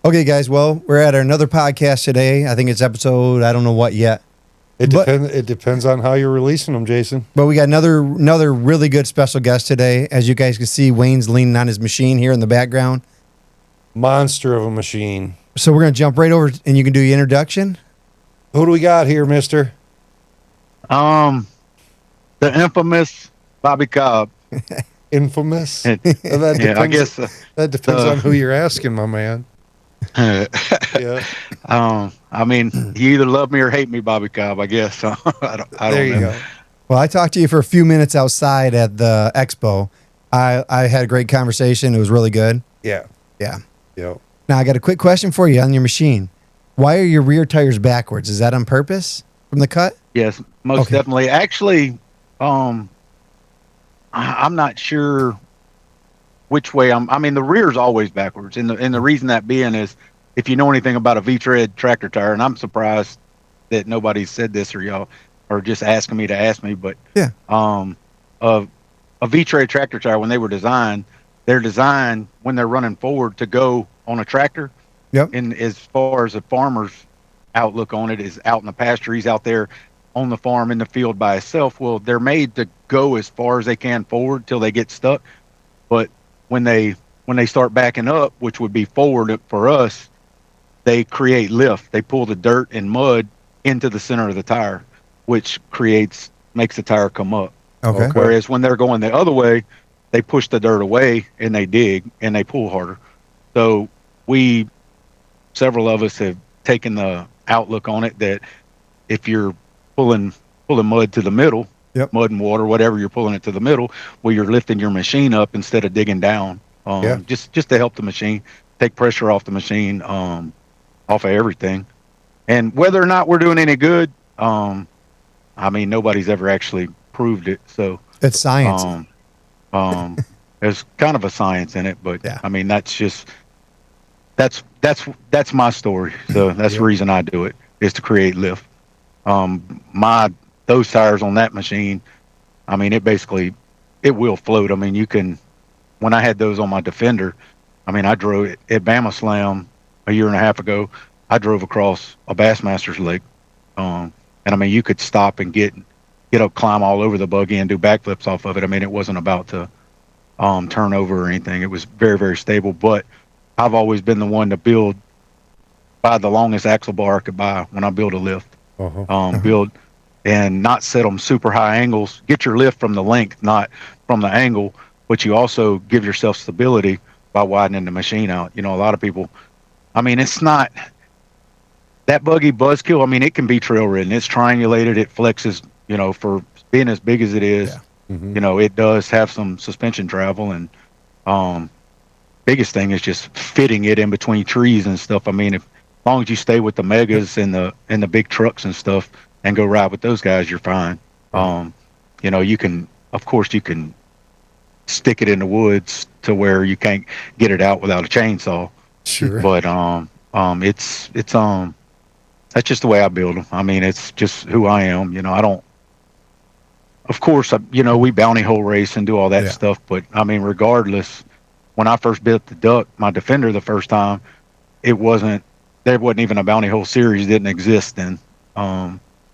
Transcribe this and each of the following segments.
Okay, guys. Well, we're at another podcast today. I think it's episode, I don't know what yet. It depends on how you're releasing them, Jason. But we got another really good special guest today. As you guys can see, Wayne's leaning on his machine here in the background. Monster of a machine. So we're going to jump right over and you can do your introduction. Who do we got here, mister? The infamous Bobby Cobb. Infamous? I guess that depends on who you're asking, my man. Yeah. I mean, you either love me or hate me, Bobby Cobb, I guess. I don't There you know. go. Well, I talked to you for a few minutes outside at the expo. I had a great conversation. It was really good. Yeah. Yeah. Yep. Now, I got a quick question for you on your machine. Why are your rear tires backwards? Is that on purpose from the cut? Yes, most Okay. definitely. Actually, I'm not sure which way I mean, the rear's always backwards. And the reason that being is if you know anything about a V-tread tractor tire, and I'm surprised that nobody said this or y'all are just asking me to ask me, but Yeah. a V-tread tractor tire, when they were designed, they're designed when they're running forward to go on a tractor. Yep. And as far as a farmer's outlook on it is out in the pasture, he's out there on the farm in the field by himself. Well, they're made to go as far as they can forward till they get stuck. But when they start backing up, which would be forward for us, they create lift. They pull the dirt and mud into the center of the tire, which makes the tire come up. Okay. Whereas when they're going the other way, they push the dirt away and they dig and they pull harder. So several of us have taken the outlook on it that if you're pulling mud to the middle, Yep. mud and water, whatever, you're pulling it to the middle, well, you're lifting your machine up instead of digging down. Just to help the machine, take pressure off the machine, off of everything. And whether or not we're doing any good, I mean, nobody's ever actually proved it. So It's science. there's kind of a science in it, but Yeah. I mean, that's my story. So that's the reason I do it, is to create lift. Those tires on that machine, I mean, it will float. I mean, when I had those on my Defender, I mean, I drove it at Bama Slam a year and a half ago. I drove across a Bassmaster's Lake. And I mean, you could stop and get up, climb all over the buggy and do backflips off of it. I mean, it wasn't about to turn over or anything. It was very, very stable. But I've always been the one to buy the longest axle bar I could buy when I build a lift. Build and not set them super high angles. Get your lift from the length, not from the angle, but you also give yourself stability by widening the machine out. You know, a lot of people, I mean, it's not that buggy Buzzkill. I mean, it can be trail ridden. It's triangulated. It flexes, you know, for being as big as it is. Yeah. Mm-hmm. You know, it does have some suspension travel, and biggest thing is just fitting it in between trees and stuff. I mean, as long as you stay with the megas and the big trucks and stuff and go ride with those guys, you're fine. You know, you can stick it in the woods to where you can't get it out without a chainsaw. Sure. But it's that's just the way I build them. I mean, it's just who I am. You know, I don't. Of course, you know, we bounty hole race and do all that stuff. But I mean, regardless, when I first built the Duck, my Defender, the first time, there wasn't even a bounty hole series, didn't exist then.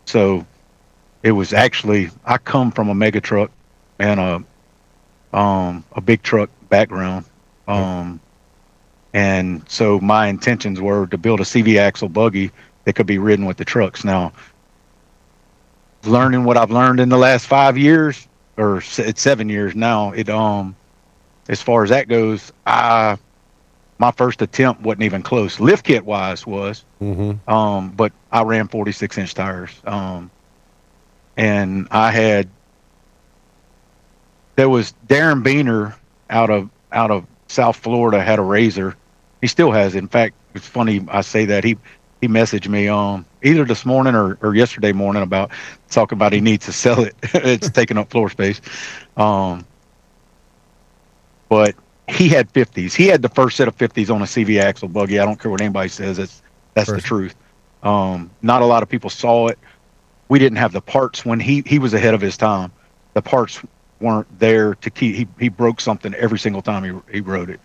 So it was actually, I come from a mega truck and a big truck background. And so my intentions were to build a CV axle buggy that could be ridden with the trucks. Now, learning what I've learned in the last 5 years, or it's 7 years now, as far as that goes, my first attempt wasn't even close. Lift kit wise was, but I ran 46-inch tires. And there was Darren Beaner out of South Florida had a Razor. He still has it. In fact, it's funny I say that. He messaged me either this morning or yesterday morning about talking about he needs to sell it. It's taking up floor space. But he had 50s. He had the first set of 50s on a CV axle buggy. I don't care what anybody says. That's the truth. Not a lot of people saw it. We didn't have the parts when he was ahead of his time. The parts weren't there to keep. He broke something every single time he rode it.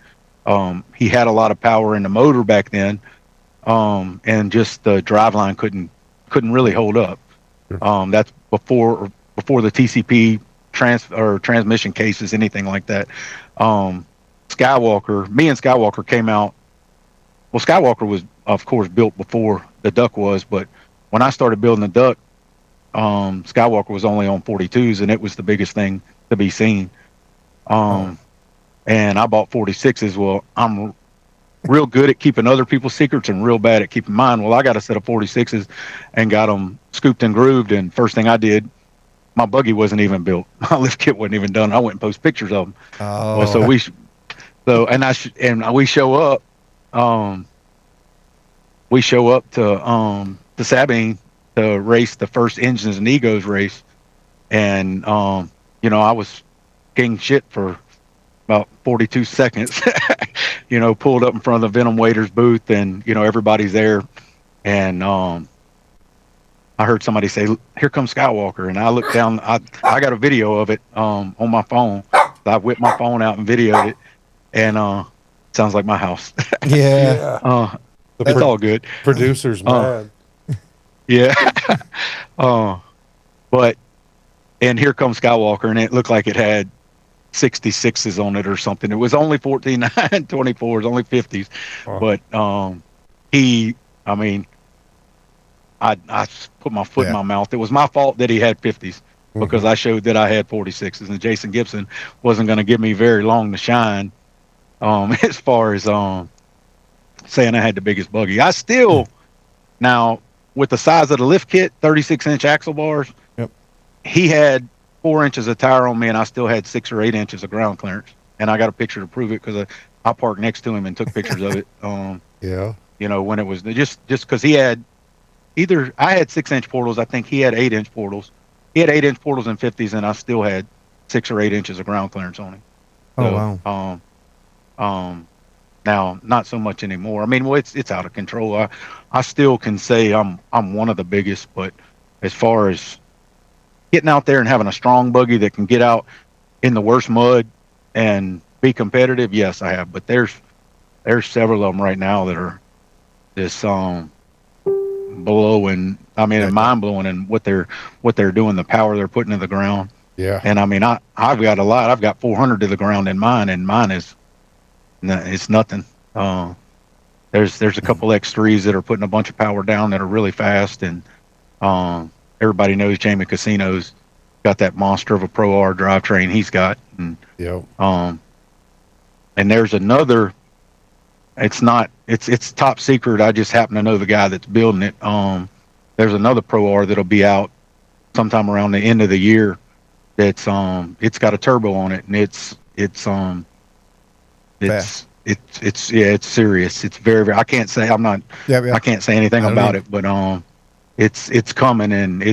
He had a lot of power in the motor back then, and just the driveline couldn't really hold up. That's before the TCP transmission cases, anything like that. Me and Skywalker came out. Well, Skywalker was, of course, built before the Duck was, but when I started building the Duck, Skywalker was only on 42s, and it was the biggest thing to be seen. And I bought 46s. Well, I'm real good at keeping other people's secrets and real bad at keeping mine. Well, I got a set of 46s and got them scooped and grooved. And first thing I did, my buggy wasn't even built. My lift kit wasn't even done. I went and posted pictures of them. Oh, Well, we show up. We show up to Sabine to race the first Engines and Egos race, and I was king shit for about 42 seconds. Pulled up in front of the Venom Waiters booth, and everybody's there, and I heard somebody say, "Here comes Skywalker," and I looked down. I got a video of it on my phone. I whipped my phone out and videoed it, and sounds like my house. yeah. It's all good. Producer's mad. Yeah. But here comes Skywalker, and it looked like it had 66s on it or something. It was only 14, 24s, only 50s. But I put my foot in my mouth. It was my fault that he had 50s because I showed that I had 46s, and Jason Gibson wasn't going to give me very long to shine as far as saying I had the biggest buggy. I still, now, with the size of the lift kit, 36-inch axle bars, he had 4 inches of tire on me, and I still had 6 or 8 inches of ground clearance. And I got a picture to prove it because I parked next to him and took pictures of it. When it was just because he had I had 6-inch portals. I think he had 8-inch portals. He had 8-inch portals and 50s, and I still had 6 or 8 inches of ground clearance on him. Oh, wow. Now, not so much anymore. I mean, well, it's out of control. I still can say I'm one of the biggest, but as far as getting out there and having a strong buggy that can get out in the worst mud and be competitive, yes, I have. But there's several of them right now that are just blowing. I mean, and mind blowing, and what they're doing, the power they're putting to the ground. Yeah. And I mean, I've got a lot. I've got 400 to the ground in mine, and mine is. No, it's nothing. There's a couple X3s that are putting a bunch of power down that are really fast, and everybody knows Jamie Casino's got that monster of a Pro R drivetrain he's got, and and there's another. It's top secret. I just happen to know the guy that's building it. There's another Pro R that'll be out sometime around the end of the year. That's it's got a turbo on it, and it's serious. It's very, very. I can't say I can't say anything about it, but it's coming, and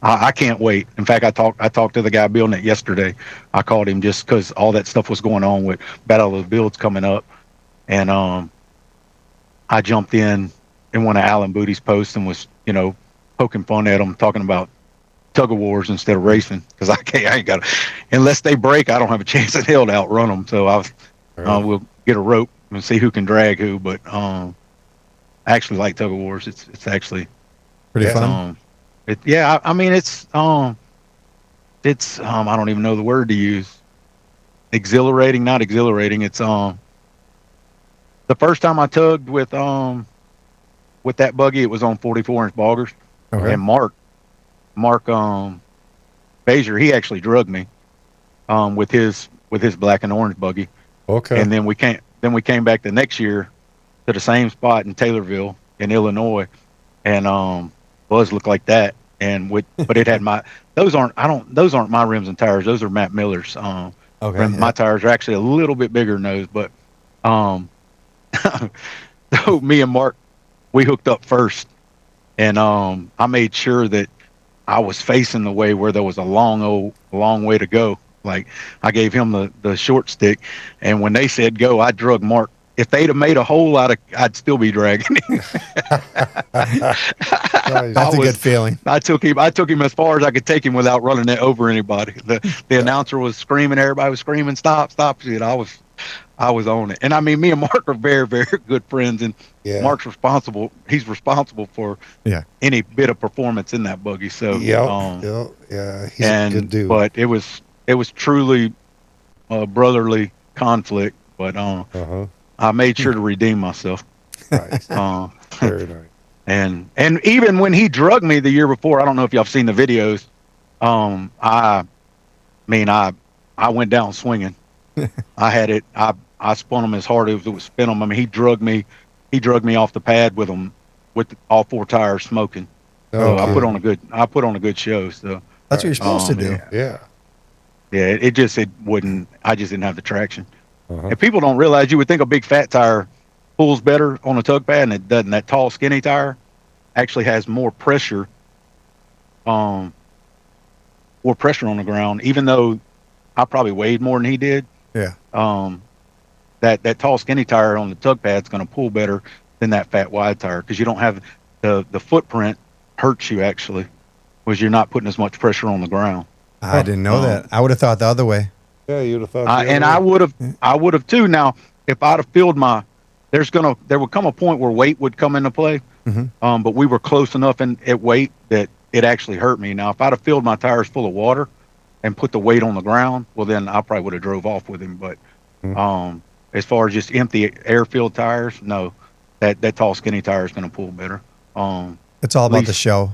I can't wait. In fact, I talked to the guy building it yesterday. I called him just because all that stuff was going on with Battle of the Builds coming up, and I jumped in one of Alan Booty's posts and was poking fun at him, talking about tug of wars instead of racing, because I ain't got unless they break, I don't have a chance in hell to outrun them. So we'll get a rope and see who can drag who. But I actually like tug of wars. It's actually pretty fun. I mean it's I don't even know the word to use. Exhilarating, not exhilarating. It's the first time I tugged with that buggy, it was on 44-inch boggers, and Mark Bazier, he actually drugged me with his black and orange buggy. Okay. And then we came back the next year to the same spot in Taylorville in Illinois, and Buzz looked like that. But it had those aren't my rims and tires. Those are Matt Miller's. My tires are actually a little bit bigger than those, but so me and Mark, we hooked up first, and I made sure that I was facing the way where there was a long way to go. Like, I gave him the short stick, and when they said go, I drug Mark. If they'd have made a hole I'd still be dragging him. That's a good feeling. I took him as far as I could take him without running it over anybody. The announcer was screaming, everybody was screaming, stop. I I was on it. And I mean, me and Mark are very, very good friends, and Yeah. Mark's responsible. He's responsible for Yeah. any bit of performance in that buggy. So, Yep. Yep. Yeah. He's a good dude. but it was truly a brotherly conflict. But Uh-huh. I made sure to redeem myself. Nice. Uh, Very nice. and even when he drugged me the year before, I don't know if y'all have seen the videos. I mean, I went down swinging. I had it. I spun him as hard as it would spin him. I mean, he drugged me. He drugged me off the pad with him, with all 4 tires smoking. So Okay. I put on a good show. So That's what you're supposed to do. Yeah. yeah, it wouldn't. I just didn't have the traction. Uh-huh. And people don't realize, you would think a big fat tire pulls better on a tug pad, and it doesn't. That tall skinny tire actually has more pressure. More pressure on the ground, even though I probably weighed more than he did. Yeah. That tall skinny tire on the tug pad's going to pull better than that fat wide tire, because you don't have the footprint hurts you actually, because you're not putting as much pressure on the ground. I didn't know that. I would have thought the other way. Yeah, you'd have thought. I would have too. Now, if I'd have filled my, there would come a point where weight would come into play. Mm-hmm. But we were close enough at weight that it actually hurt me. Now, if I'd have filled my tires full of water and put the weight on the ground, well, then I probably would have drove off with him. But as far as just empty air-filled tires, no, that tall skinny tire is going to pull better. It's all about the show.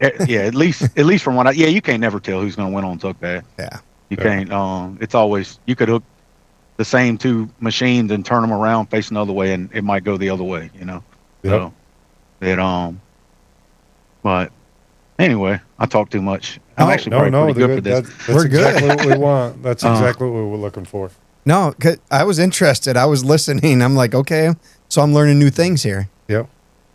Yeah, at least from what you can't never tell who's going to win on tug pad. Yeah. You can't. It's always, you could hook the same 2 machines and turn them around facing the other way, and it might go the other way. Yep. So but anyway, I talk too much. I'm actually pretty good for this. That's We're good. exactly what we want. That's exactly what we were looking for. No, 'cause I was interested. I was listening. I'm like, okay, so I'm learning new things here. Yep.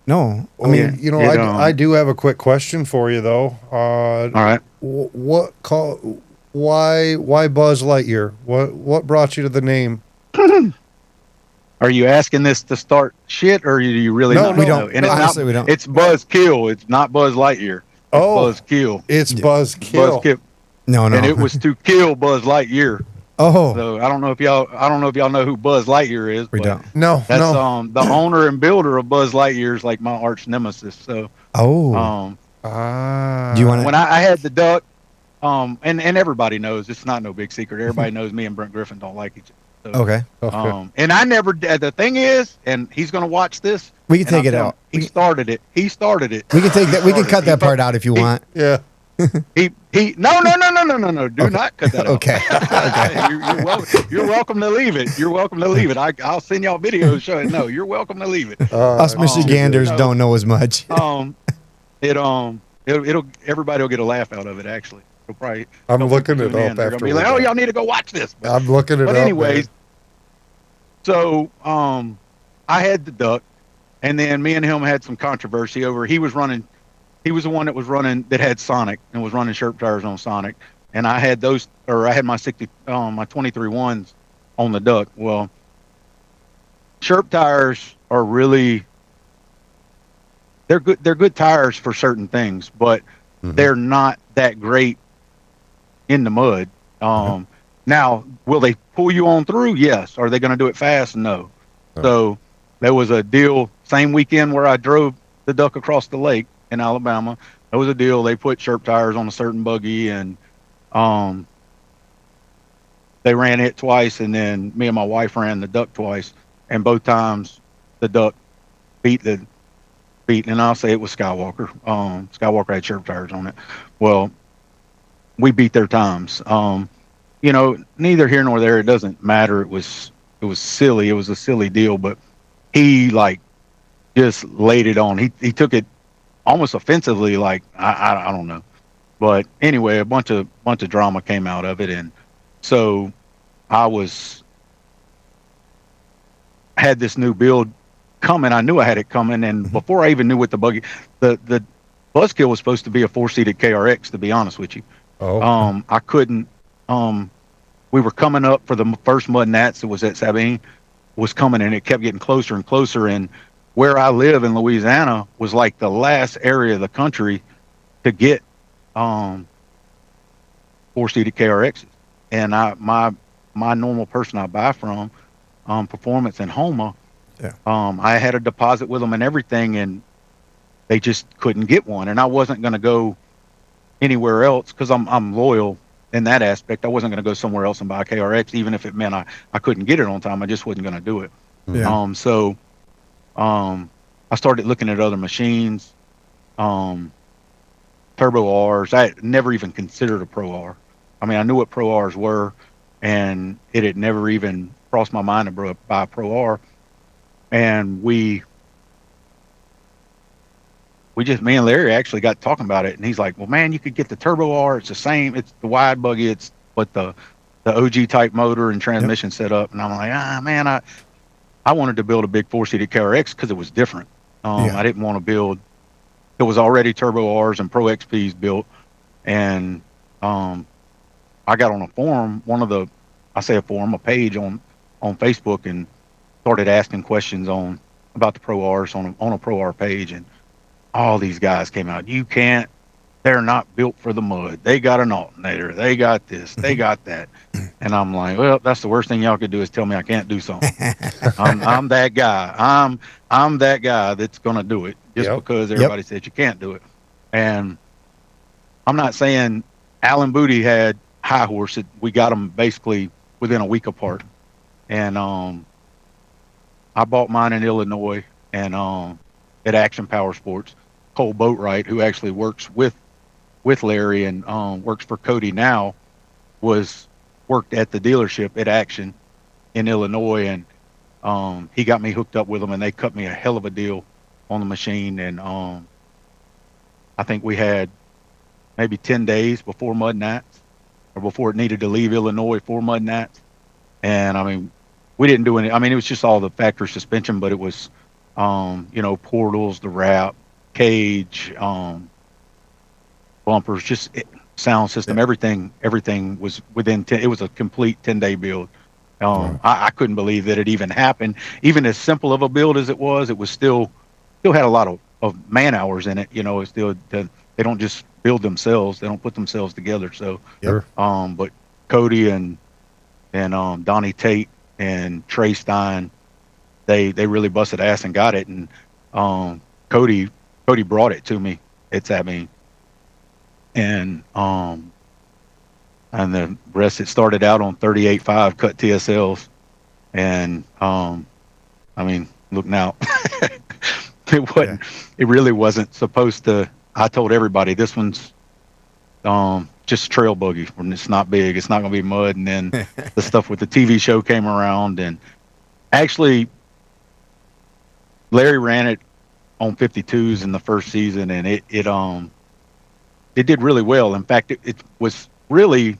No, I Well, mean, you know, I do have a quick question for you though. All right. Why Buzz Lightyear? What brought you to the name? Are you asking this to start shit, or do you really not we know? don't. And Honestly, we don't. It's Buzz Kill. It's not Buzz Lightyear. It's Buzz Kill. It's Buzz Kill. Buzz Kill. No. And it was to kill Buzz Lightyear. Oh, So I don't know if y'all know who Buzz Lightyear is. we but don't. No, That's no. the owner and builder of Buzz Lightyear is like my arch nemesis. So Oh, Ah. do you want to? when I had the duck, and everybody knows, it's not no big secret. Everybody knows me and Brent Griffin don't like each other. So, Okay, Okay. and I never. The thing is, and he's gonna watch this. we can and take I'll it tell out. him, He started it. We We can take that. We can cut that part out if you want. Yeah. No. Do not cut that out. Okay. You're welcome to leave it. You're welcome to leave it. I'll send y'all videos showing. No, you're welcome to leave it. Us Michiganders no. don't know as much. It'll everybody will get a laugh out of it. Actually, it'll probably. I'm looking tune it in. up They're after. gonna be like, oh, y'all need to go watch this. I'm looking it up. But anyways, man. so I had the duck, and then me and him had some controversy over. He was the one that was running, that had Sonic and was running Sherp tires on Sonic, and I had I had my 23 ones on the duck. Well, Sherp tires are really, they're good tires for certain things, but they're not that great in the mud. Now, will they pull you on through? Yes. Are they going to do it fast? No. So there was a deal same weekend where I drove the duck across the lake in Alabama. There was a deal. They put Sherp tires on a certain buggy, and they ran it twice, and then me and my wife ran the duck twice, and both times the duck beat, and I'll say it was Skywalker. Skywalker had Sherp tires on it. Well, we beat their times. Neither here nor there. It doesn't matter. It was silly. It was a silly deal, but he just laid it on. He took it almost offensively. Like I don't know, but anyway, a bunch of drama came out of it, and so I had this new build coming. I knew I had it coming, and before I even knew what the buggy, the Buzzkill was supposed to be a 4-seated KRX. To be honest with you, I couldn't. We were coming up for the first Mud Nats that was at Sabine, was coming, and it kept getting closer and closer. And where I live in Louisiana was like the last area of the country to get 4-seated KRXs. And my normal person I buy from performance in Homa. Yeah. I had a deposit with them and everything, and they just couldn't get one. And I wasn't going to go anywhere else because I'm loyal in that aspect. I wasn't going to go somewhere else and buy a KRX, even if it meant I couldn't get it on time. I just wasn't going to do it. Yeah. So I started looking at other machines, um, turbo R's. I had never even considered a Pro R. I mean, I knew what Pro R's were, and it had never even crossed my mind to buy a Pro R. And me and Larry actually got talking about it, and he's like, "Well, man, you could get the Turbo R. It's the same. It's the wide buggy. It's but the OG type motor and transmission setup." And I'm like, man, I wanted to build a big 4-seated KRX because it was different. I didn't want to build. It was already Turbo R's and Pro XPs built, and I got on a forum, a page on Facebook, and started asking questions about the Pro R's on a Pro R page, and all these guys came out. They're not built for the mud. They got an alternator. They got this. They got that. And I'm like, well, that's the worst thing y'all could do is tell me I can't do something. I'm that guy. I'm that guy that's gonna do it just because everybody said you can't do it. And I'm not saying Alan Booty had high horse. We got them basically within a week apart. And I bought mine in Illinois and at Action Power Sports. Cole Boatwright, who actually works with Larry and works for Cody now, worked at the dealership at Action in Illinois, and he got me hooked up with them, and they cut me a hell of a deal on the machine. And I think we had maybe 10 days before Mud Nats, or before it needed to leave Illinois for Mud Nats. And I mean, we didn't do any. I mean, it was just all the factory suspension, but it was portals, the wrap, cage, bumpers, just sound system, everything was within 10. It was a complete 10-day build. I couldn't believe that it even happened. Even as simple of a build as it was still had a lot of man hours in it. It's still, they don't just build themselves. They don't put themselves together. So, but Cody and Donnie Tate and Trey Stein, they really busted ass and got it. And Cody brought it to me at Sabine, and the rest, it started out on 38.5 cut TSLs, and I mean, look now. It really wasn't supposed to. I told everybody this one's just trail buggy, and it's not big, it's not going to be mud. And then the stuff with the TV show came around, and actually Larry ran it on 52s in the first season, and it did really well. In fact, it was really,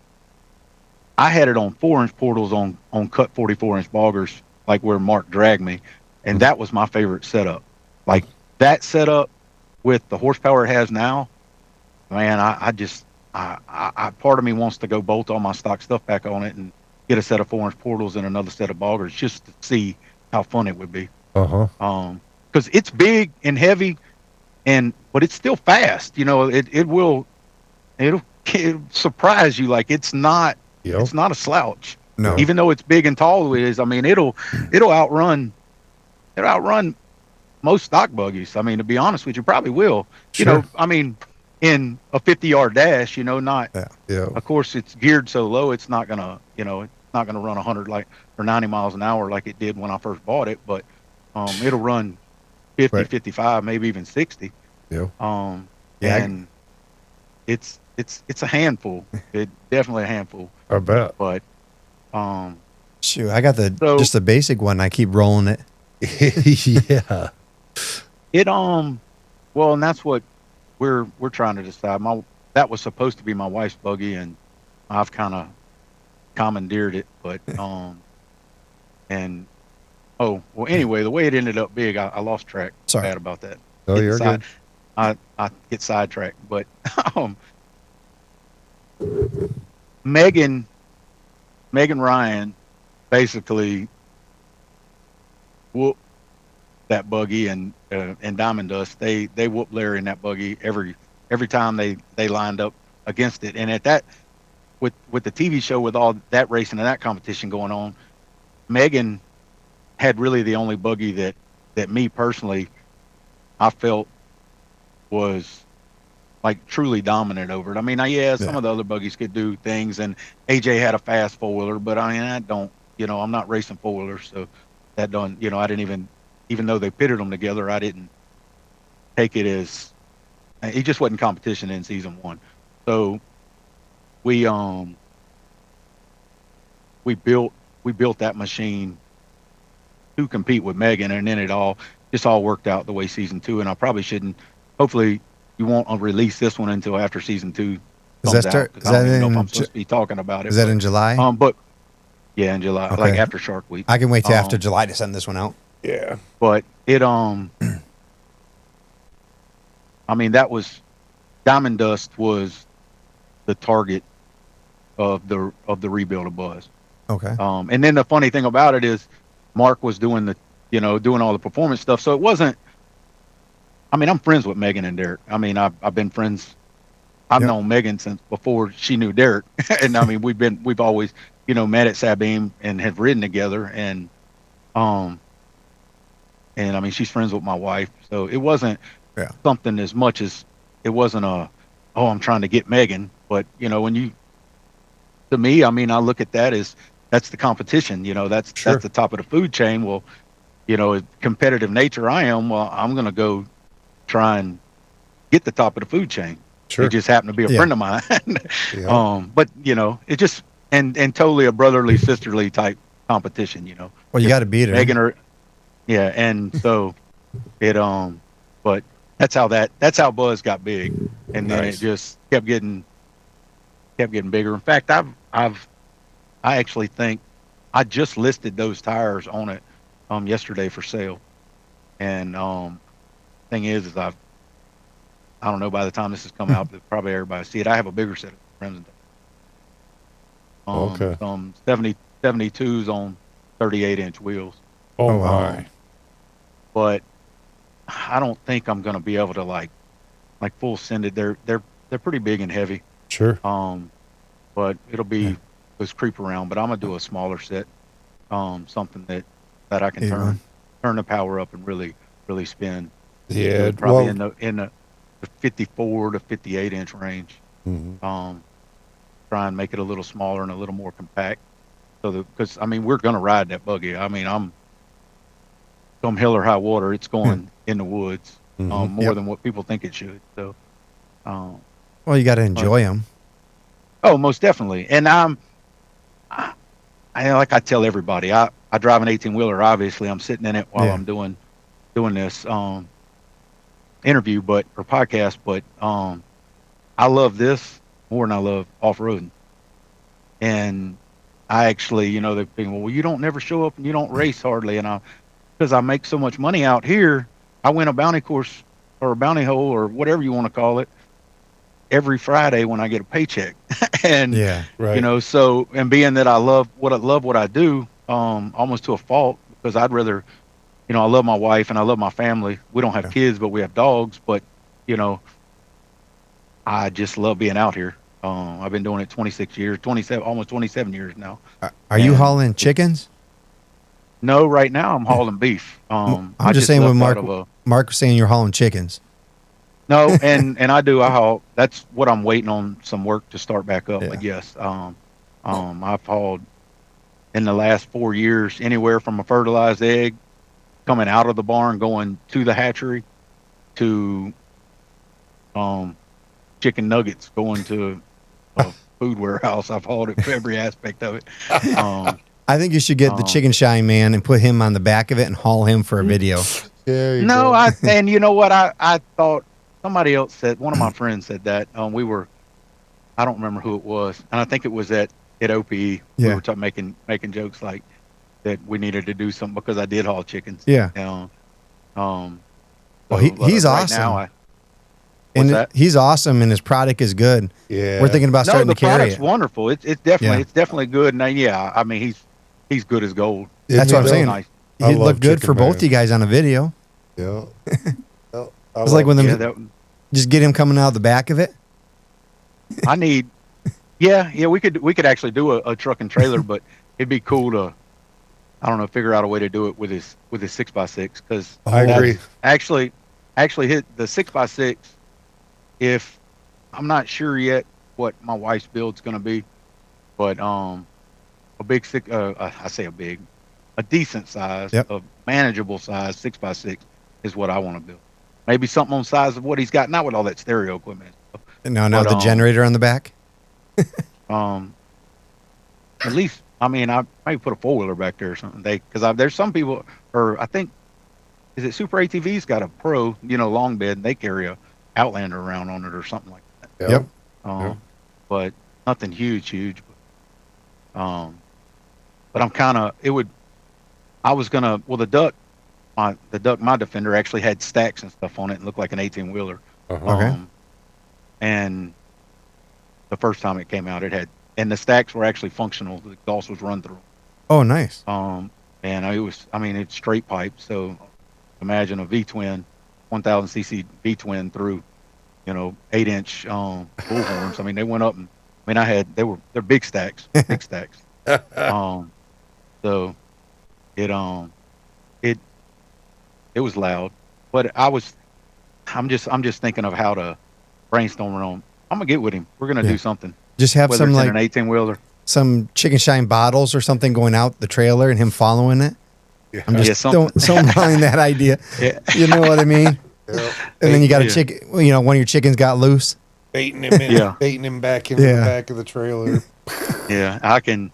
I had it on 4-inch portals on cut 44-inch boggers, like where Mark dragged me, and that was my favorite setup. Like that setup with the horsepower it has now, man, I part of me wants to go bolt all my stock stuff back on it and get a set of 4-inch portals and another set of boggers just to see how fun it would be. Because it's big and heavy, but it's still fast. It'll surprise you. Like it's not a slouch. No. Even though it's big and tall it is, I mean, it'll outrun most stock buggies. I mean, to be honest with you, probably will. Sure. I mean, in a 50-yard dash, not. Yeah. Of course, it's geared so low, it's not gonna run 100 or 90 miles an hour like it did when I first bought it. But it'll run 50, right. 55, maybe even 60. Yeah. And it's a handful. It definitely a handful. I bet. But shoot, I got just the basic one. I keep rolling it. Yeah. It well, and that's what we're trying to decide. That was supposed to be my wife's buggy, and I've kind of commandeered it. But anyway, the way it ended up big, I lost track. Sorry. Bad about that. Oh, you're good. I get sidetracked, but Megan Ryan basically whooped that buggy, and Diamond Dust, they whooped Larry in that buggy every time they lined up against it. And at that, with the TV show, with all that racing and that competition going on, Megan had really the only buggy that me personally I felt was like truly dominant over it. I mean, yeah, some Yeah. of the other buggies could do things, and AJ had a fast four wheeler, but I mean, I don't, I'm not racing four wheelers, so that don't, I didn't even though they pitted them together, I didn't take it as he just wasn't competition in season one. So we we built we built that machine to compete with Megan, and then it all just all worked out the way season two. And I probably shouldn't. Hopefully, you won't release this one until after season two Is comes that out. start? 'Cause Is I that don't even know if I'm in? supposed to be talking about it. Is that in July? But yeah, in July, like Okay. after Shark Week. I can wait till after July to send this one out. Yeah. But it I mean, that was Diamond Dust was the target of the rebuild of Buzz. Okay. And then the funny thing about it is Mark was doing doing all the performance stuff. So it wasn't, I mean, I'm friends with Megan and Derek. I mean, I've been friends. I've Yep. known Megan since before she knew Derek. And I mean, we've always, met at Sabine and have ridden together. And I mean, she's friends with my wife. So it wasn't Yeah. something as much as it wasn't I'm trying to get Megan. But, to me, I mean, I look at that as that's the competition, that's the top of the food chain. Well, competitive nature I am, well, I'm going to go try and get the top of the food chain. Sure. He just happened to be a Yeah. friend of mine. Yeah. But it just, and totally a brotherly, sisterly type competition, Well, you got to beat her. Megan or, yeah. And so it, but that's how Buzz got big. And then Nice. it just kept getting bigger. In fact, I actually think I just listed those tires on it, yesterday for sale. And, thing is I don't know, by the time this has come out, probably everybody will see it. I have a bigger set of rims. Okay. Some 72s on 38-inch wheels. Oh, Oh, wow. my. But I don't think I'm going to be able to like full send it. They're pretty big and heavy. Sure. But it'll be this creep around. But I'm gonna do a smaller set, something that I can Yeah. turn the power up and really spin. Yeah. Probably Well, in the 54 to 58-inch range. mhm. Try and make it a little smaller and a little more compact. So because I mean we're gonna ride that buggy. I mean I'm come hell or high water, it's going in the woods more Yep. than what people think it should. So, Well, you got to enjoy them. oh, most definitely. And I like I tell everybody, I drive an 18-wheeler. Obviously, I'm sitting in it while Yeah. I'm doing this interview, or podcast. But I love this more than I love off-roading. And I actually, they think, well, you don't never show up and you don't race hardly. And because I make so much money out here, I win a bounty course or a bounty hole or whatever you want to call it every Friday when I get a paycheck. And Yeah. Right. so, and being that I love what I do, almost to a fault, because I'd rather, I love my wife and I love my family. We don't have Yeah. kids, but we have dogs. But I just love being out here. I've been doing it 26 years, 27, almost 27 years now. Are you And- hauling chickens? No, right now I'm hauling beef. I'm I just saying when left Mark out of Mark was saying you're hauling chickens. no, and I do. I haul. That's what I'm waiting on, some work to start back up. Yeah. But yes, I've hauled in the last 4 years anywhere from a fertilized egg coming out of the barn going to the hatchery to chicken nuggets going to a food warehouse. I've hauled it for every aspect of it. I think you should get the chicken shy man and put him on the back of it and haul him for a video. Yeah. You No, go. and you know what? I thought somebody else said, one of my friends said that. I don't remember who it was, and I think it was at OPE. We Yeah. were making jokes like that we needed to do something because I did haul chickens. Yeah. Well, he's awesome. Now And that? he's awesome and his product is good. Yeah. We're thinking about No, starting the to carry product's it. wonderful. It's definitely good. And I mean he's good as gold. That's what I'm Yeah. saying. Nice. I He'd love look good chicken, for both man. you guys on a video. Yeah. Well, It's like when Yeah, them just get him coming out of the back of it. I need. Yeah, we could actually do a truck and trailer, but it'd be cool to. I don't know, figure out a way to do it with his 6x6 because I agree. actually hit the 6x6. If I'm not sure yet what my wife's build's going to be, but a big six, I say a decent size, Yep. a manageable size 6x6 is what I want to build. Maybe something on the size of what he's got, not with all that stereo equipment. No, But, the generator on the back. Um, at least, I mean, I might put a 4-wheeler back there or something. Because there's some people, or I think, is it Super ATV's got a Pro, long bed, and they carry a Outlander around on it or something like that. Yep. Um, but nothing huge. But I'm kind of, I was gonna, well, my Defender actually had stacks and stuff on it and looked like an 18-wheeler. Okay. And the first time it came out, and the stacks were actually functional. The exhaust was run through. Oh, nice. And it's straight pipe. So imagine a V-twin, 1000cc V-twin through, 8-inch bullhorns. I mean, they went up and, they're big stacks, big stacks. So it was loud, but I'm just thinking of how to brainstorm on. I'm gonna get with him. We're gonna do something. Just have Whether some it's like in an 18-wheeler. some chicken shine bottles or something going out the trailer and him following it. Yeah. I'm just something. don't mind that idea. Yeah. You know what I mean? Yeah. And then you got a Yeah. chicken. One of your chickens got loose. Baiting him in, Yeah. baiting him back into the back of the trailer. Yeah, I could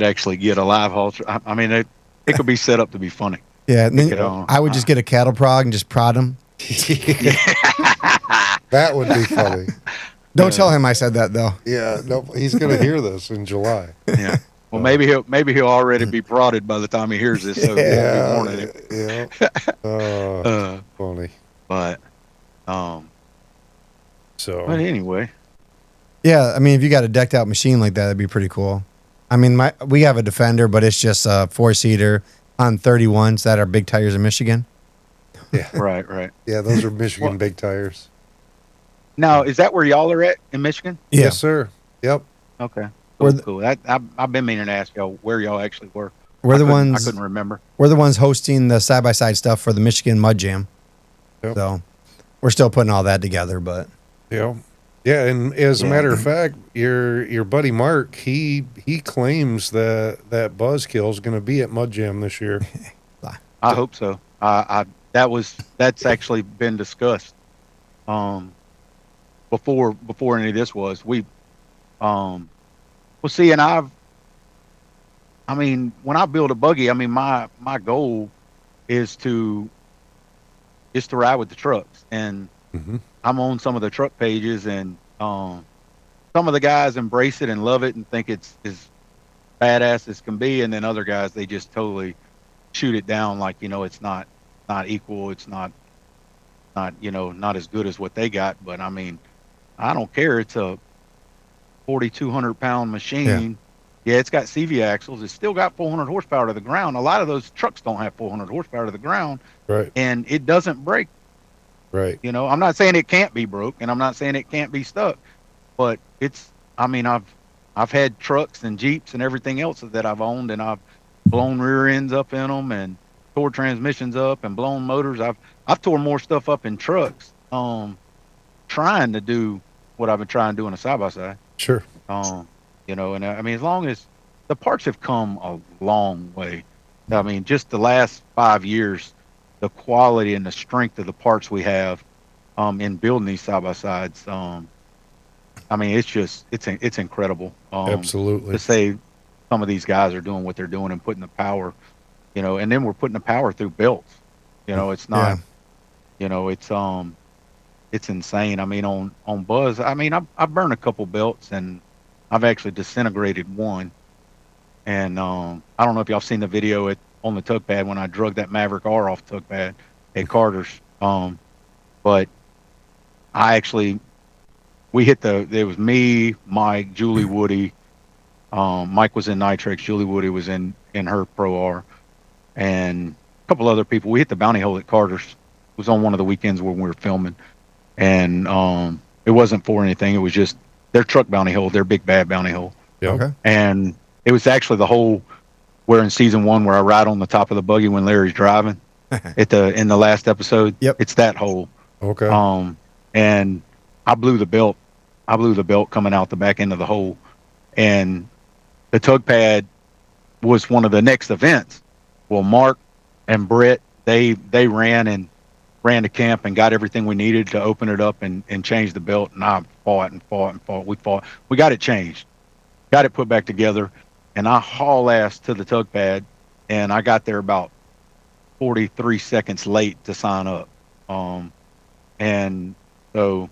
actually get a live halter. I mean, it could be set up to be funny. Yeah, and then You know, I would just get a cattle prod and just prod him. That would be funny. Don't tell him I said that though. Yeah, no, he's gonna hear this in July. Yeah. Well, maybe he'll already be prodded by the time he hears this, so he won't be warning him. Yeah. Funny. But So, but anyway, Yeah, I mean, if you got a decked out machine like that, that'd be pretty cool. I mean, we have a Defender, but it's just a 4-seater on 31s that are big tires in Michigan. yeah, right. yeah, those are Michigan big tires. Now, is that where y'all are at in Michigan? Yeah. Yes, sir. Yep. Okay. We're Cool. I've been meaning to ask y'all where y'all actually were. We're the I ones. couldn't remember. We're the ones hosting the side-by-side stuff for the Michigan Mud Jam. Yep. So we're still putting all that together, but Yeah. Yeah, and as a matter of fact, your buddy Mark, he claims that Buzzkill is going to be at Mud Jam this year. I hope so. That's actually been discussed. Before any of this was well, see, and when I build a buggy, my goal is to ride with the trucks, and I'm on some of the truck pages, and some of the guys embrace it and love it and think it's as badass as can be, and then other guys, they just totally shoot it down like, it's not equal, it's not as good as what they got. But I mean, I don't care. It's a 4,200-pound machine. Yeah, it's got CV axles. It's still got 400 horsepower to the ground. A lot of those trucks don't have 400 horsepower to the ground, Right. and it doesn't break. Right. I'm not saying it can't be broke, and I'm not saying it can't be stuck, but I've had trucks and Jeeps and everything else that I've owned, and I've blown rear ends up in them and tore transmissions up and blown motors. I've tore more stuff up in trucks, trying to do what I've been trying to do in a side-by-side. Sure. And as long as the parts have come a long way. I mean, just the last 5 years, the quality and the strength of the parts we have in building these side-by-sides, it's incredible. Absolutely. To say some of these guys are doing what they're doing and putting the power, and then we're putting the power through belts. It's not, it's insane. I mean, on Buzz, I've burned a couple belts, and I've actually disintegrated one. And I don't know if y'all seen the video on the tug pad when I drug that Maverick R off the tug pad at Carter's. But we hit it was me, Mike, Julie Woody. Mike was in Nitrex. Julie Woody was in her Pro R, and a couple other people. We hit the bounty hole at Carter's. It was on one of the weekends when we were filming, and it wasn't for anything. It was just their truck bounty hole, their big bad bounty hole. Yep. okay. And it was actually the hole where in season 1 where I ride on the top of the buggy when Larry's driving in the last episode. Yep. It's that hole. Okay. And I blew the belt. I blew the belt coming out the back end of the hole, and the tug pad was one of the next events. Well, Mark and Brett, they ran to camp and got everything we needed to open it up and change the belt. And I fought and fought and fought. We fought. We got it changed, got it put back together, and I haul ass to the tug pad, and I got there about 43 seconds late to sign up. And so,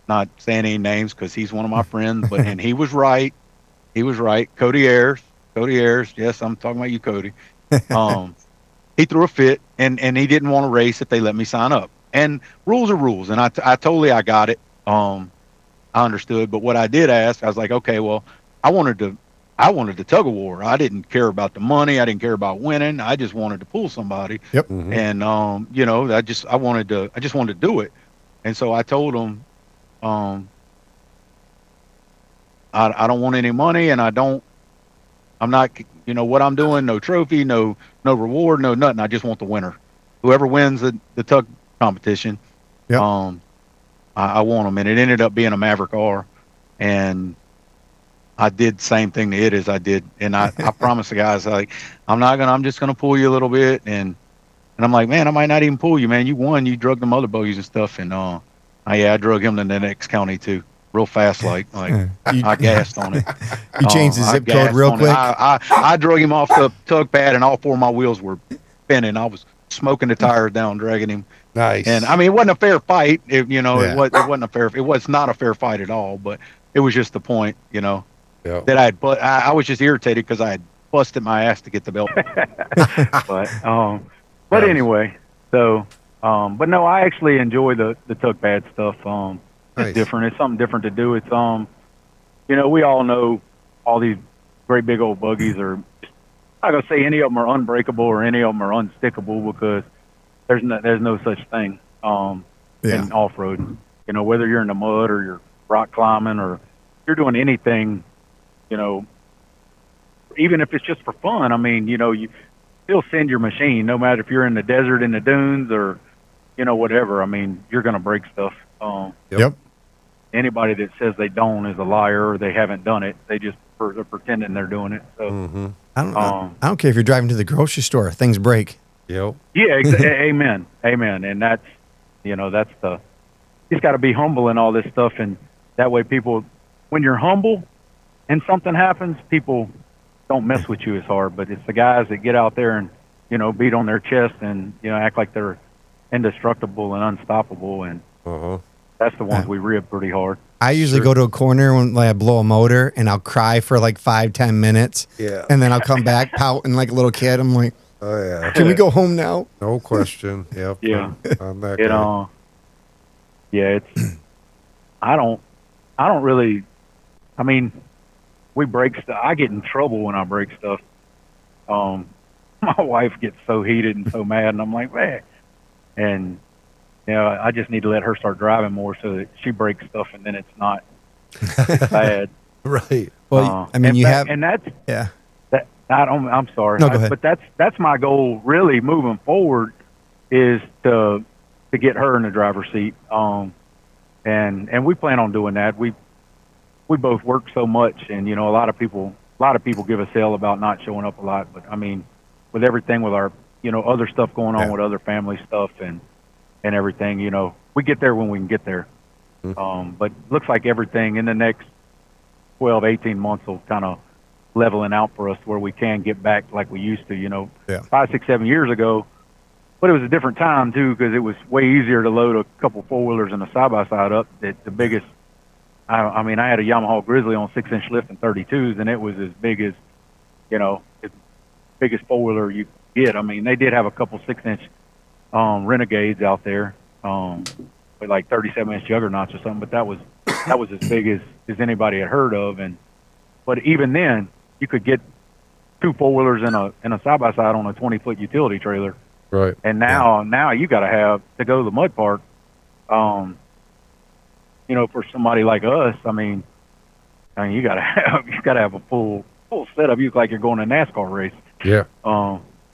not saying any names because he's one of my friends, but and he was right. He was right. Cody Ayers. Yes, I'm talking about you, Cody. He threw a fit, and he didn't want to race if they let me sign up. And rules are rules, and I totally I got it. I understood, but what I did ask, I was like, okay, well, I wanted the tug of war. I didn't care about the money. I didn't care about winning. I just wanted to pull somebody. Yep. Mhm. And you know, I just wanted to do it. And so I told him, I don't want any money, and I'm not, you know, what I'm doing, no trophy, no reward, no nothing. I just want the winner. Whoever wins the tug competition, Yep. I want them. And it ended up being a Maverick R, and I did the same thing to it as I did. And I promised the guys, like, I'm just gonna pull you a little bit, and I'm like, man, I might not even pull you, man. You won, you drug them other bogies and stuff, and I drug him to the next county too, real fast, like I gassed on it. You changed the I zip code gassed real on it. quick. I drug him off the tug pad, and all 4 of my wheels were spinning. I was smoking the tires down, dragging him. Nice. And I mean, it wasn't a fair fight. It Yeah. wasn't a fair. It was not a fair fight at all. But it was just the point, Yeah. that I was just irritated because I had busted my ass to get the belt. But anyway, so but no, I actually enjoy the tug pad stuff. Nice. It's different. It's something different to do. It's we all know all these great big old buggies are. I'm not gonna say any of them are unbreakable or any of them are unstickable, because there's no such thing in off-road. Whether you're in the mud or you're rock climbing or you're doing anything, even if it's just for fun. I mean, you still send your machine, no matter if you're in the desert, in the dunes, or whatever. I mean, you're gonna break stuff. Yep. Anybody that says they don't is a liar, or they haven't done it. They're pretending they're doing it. So Mm-hmm. I don't care if you're driving to the grocery store, things break. Yep. yeah, amen, and that's you just got to be humble in all this stuff, and that way people, when you're humble and something happens, people don't mess with you as hard. But it's the guys that get out there and beat on their chest and act like they're indestructible and unstoppable, and that's the ones we rib pretty hard. I usually go to a corner when I blow a motor, and I'll cry for like 5-10 minutes. Yeah. And then I'll come back pouting like a little kid. I'm like, Oh yeah. can we go home now? No question. Yep. Yeah. I'm that You guy. know, yeah, it's I don't really. I mean, we break stuff. I get in trouble when I break stuff. My wife gets so heated and so mad, and I'm like, man, and I just need to let her start driving more so that she breaks stuff, and then it's not bad. Right. Well, I mean, and that's yeah. that. I'm sorry, No, go ahead. but that's my goal really moving forward, is to get her in the driver's seat. And we plan on doing that. We both work so much, and a lot of people give us hell about not showing up a lot. But I mean, with everything with our other stuff going on with other family stuff and everything, we get there when we can get there. But looks like everything in the next 12, 18 months will kind of leveling out for us where we can get back like we used to, 5, 6, 7 years ago. But it was a different time too, because it was way easier to load a couple 4-wheelers and a side-by-side up. That the biggest, I mean, I had a Yamaha Grizzly on 6-inch lift and 32s, and it was as big as, as biggest 4-wheeler you could get. I mean, they did have a couple 6-inch Renegades out there with like 37-inch juggernauts or something, but that was as big as anybody had heard of. But even then, you could get 2 4-wheelers and a side-by-side on a 20-foot utility trailer. Right. And now you got to have to go to the mud park. For somebody like us, I mean, you got to have a full full setup. You look like you're going to a NASCAR race. Yeah.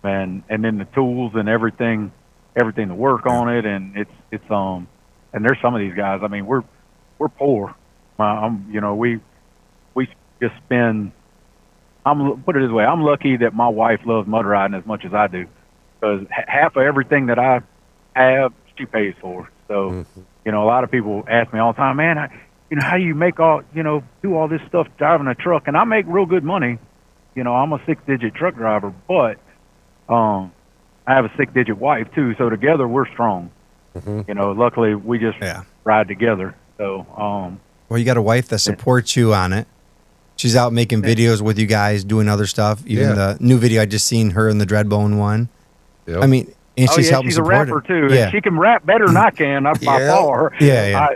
And then the tools and everything to work on it, and it's and there's some of these guys. I mean, we're poor. We just spend. Put it this way. I'm lucky that my wife loves mud riding as much as I do, because half of everything that I have, she pays for. So, a lot of people ask me all the time, man, how do you make all, do all this stuff driving a truck? And I make real good money. I'm a 6-digit truck driver, but I have a 6-digit wife too. So together we're strong. Luckily we just ride together. So, well, you got a wife that supports you on it. She's out making videos with you guys, doing other stuff. Even the new video I just seen her in the Dreadbone one. Yep. I mean, and she's helping she's a support rapper it. too. Yeah. And she can rap better than I can. I follow her. Yeah. I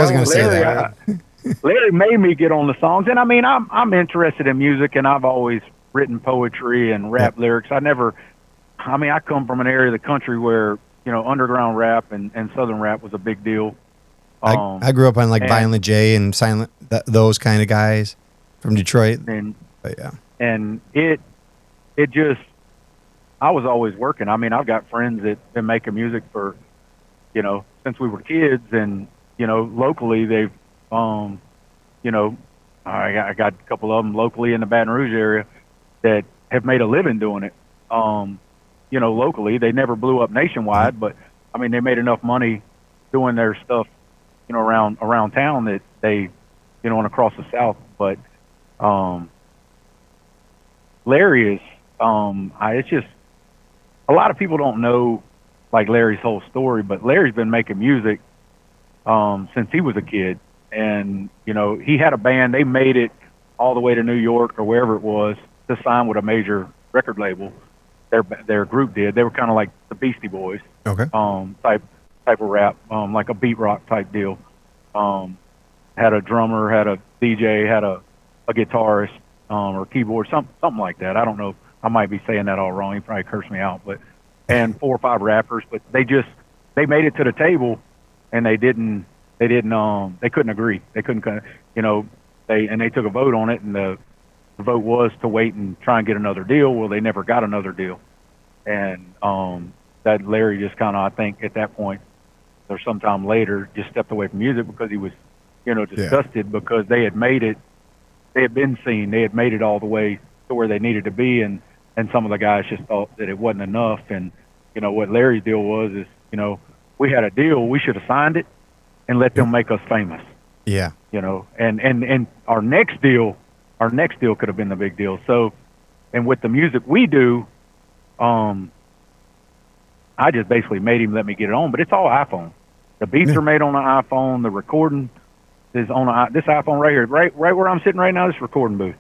was going to say that. Larry made me get on the songs, and I mean, I'm interested in music, and I've always written poetry and rap lyrics. I come from an area of the country where underground rap and southern rap was a big deal. I grew up on like Violent J and Silent, those kind of guys from Detroit. And and it just, I was always working. I mean, I've got friends that been making music for since we were kids, and locally they've I got a couple of them locally in the Baton Rouge area that have made a living doing it. Locally they never blew up nationwide, but I mean they made enough money doing their stuff around town that they and across the South. But Larry is it's just, a lot of people don't know like Larry's whole story, but Larry's been making music since he was a kid. And he had a band. They made it all the way to New York or wherever it was to sign with a major record label. Their group did. They were kind of like the Beastie Boys, okay, type of rap, like a beat rock type deal. Had a drummer, had a DJ, had a guitarist or keyboard, something like that. I don't know. I might be saying that all wrong. He probably cursed me out, and 4 or 5 rappers. But they made it to the table, and they couldn't agree. They couldn't, they took a vote on it, and the vote was to wait and try and get another deal. Well, they never got another deal. And that Larry just kind of, I think at that point or sometime later, just stepped away from music because he was, disgusted because they had made it, they had been seen, they had made it all the way to where they needed to be. And some of the guys just thought that it wasn't enough. And, what Larry's deal was is, we had a deal, we should have signed it and let them make us famous. Yeah. And our next deal could have been the big deal. So, and with the music we do, I just basically made him let me get it on, but it's all iPhone. The beats are made on the iPhone. The recording is on this iPhone right here, right where I'm sitting right now. This recording booth.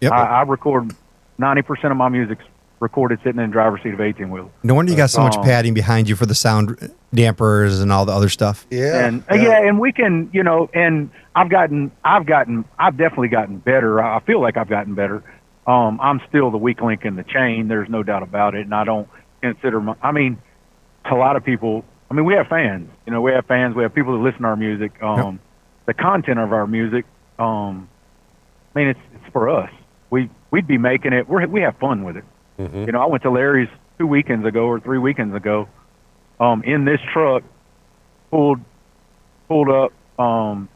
Yep. I record 90% of my music's recorded sitting in the driver's seat of 18-wheeler. No wonder you got so much padding behind you for the sound dampers and all the other stuff. Yeah. And we can, and I've definitely gotten better. I feel like I've gotten better. I'm still the weak link in the chain. There's no doubt about it. And I don't consider a lot of people, we have fans, we have people that listen to our music. The content of our music, it's for us. We'd be making it, we have fun with it. Mm-hmm. I went to Larry's 2 weekends ago or 3 weekends ago, in this truck, pulled up at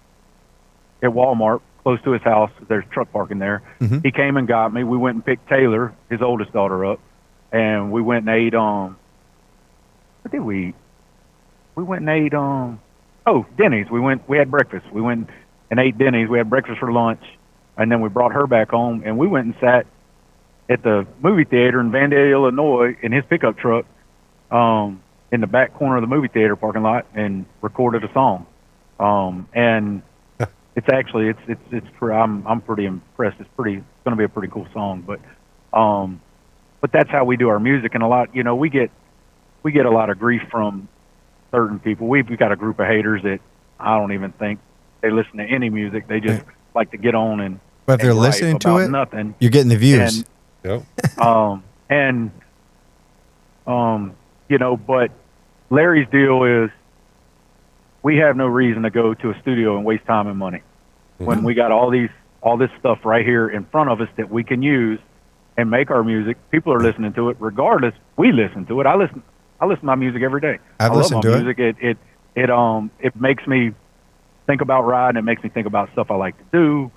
Walmart close to his house. There's truck parking there. Mm-hmm. He came and got me. We went and picked Taylor, his oldest daughter, up, and we went and ate. What did we eat? We went and ate. Denny's. We had breakfast. We went and ate Denny's. We had breakfast for lunch, and then we brought her back home, and we went and sat at the movie theater in Vandale, Illinois, in his pickup truck, in the back corner of the movie theater parking lot, and recorded a song. And it's actually, I'm pretty impressed. It's going to be a pretty cool song, but that's how we do our music. And a lot, we get a lot of grief from certain people. We've got a group of haters that I don't even think they listen to any music. They just like to get on and, but if they're listening to it, nothing. You're getting the views. But Larry's deal is, we have no reason to go to a studio and waste time and money when we got all these all this stuff right here in front of us that we can use and make our music. People are listening to it regardless. We listen to it. I listen to my music every day. I've I love listened my to music. It makes me think about riding. It makes me think about stuff I like to do.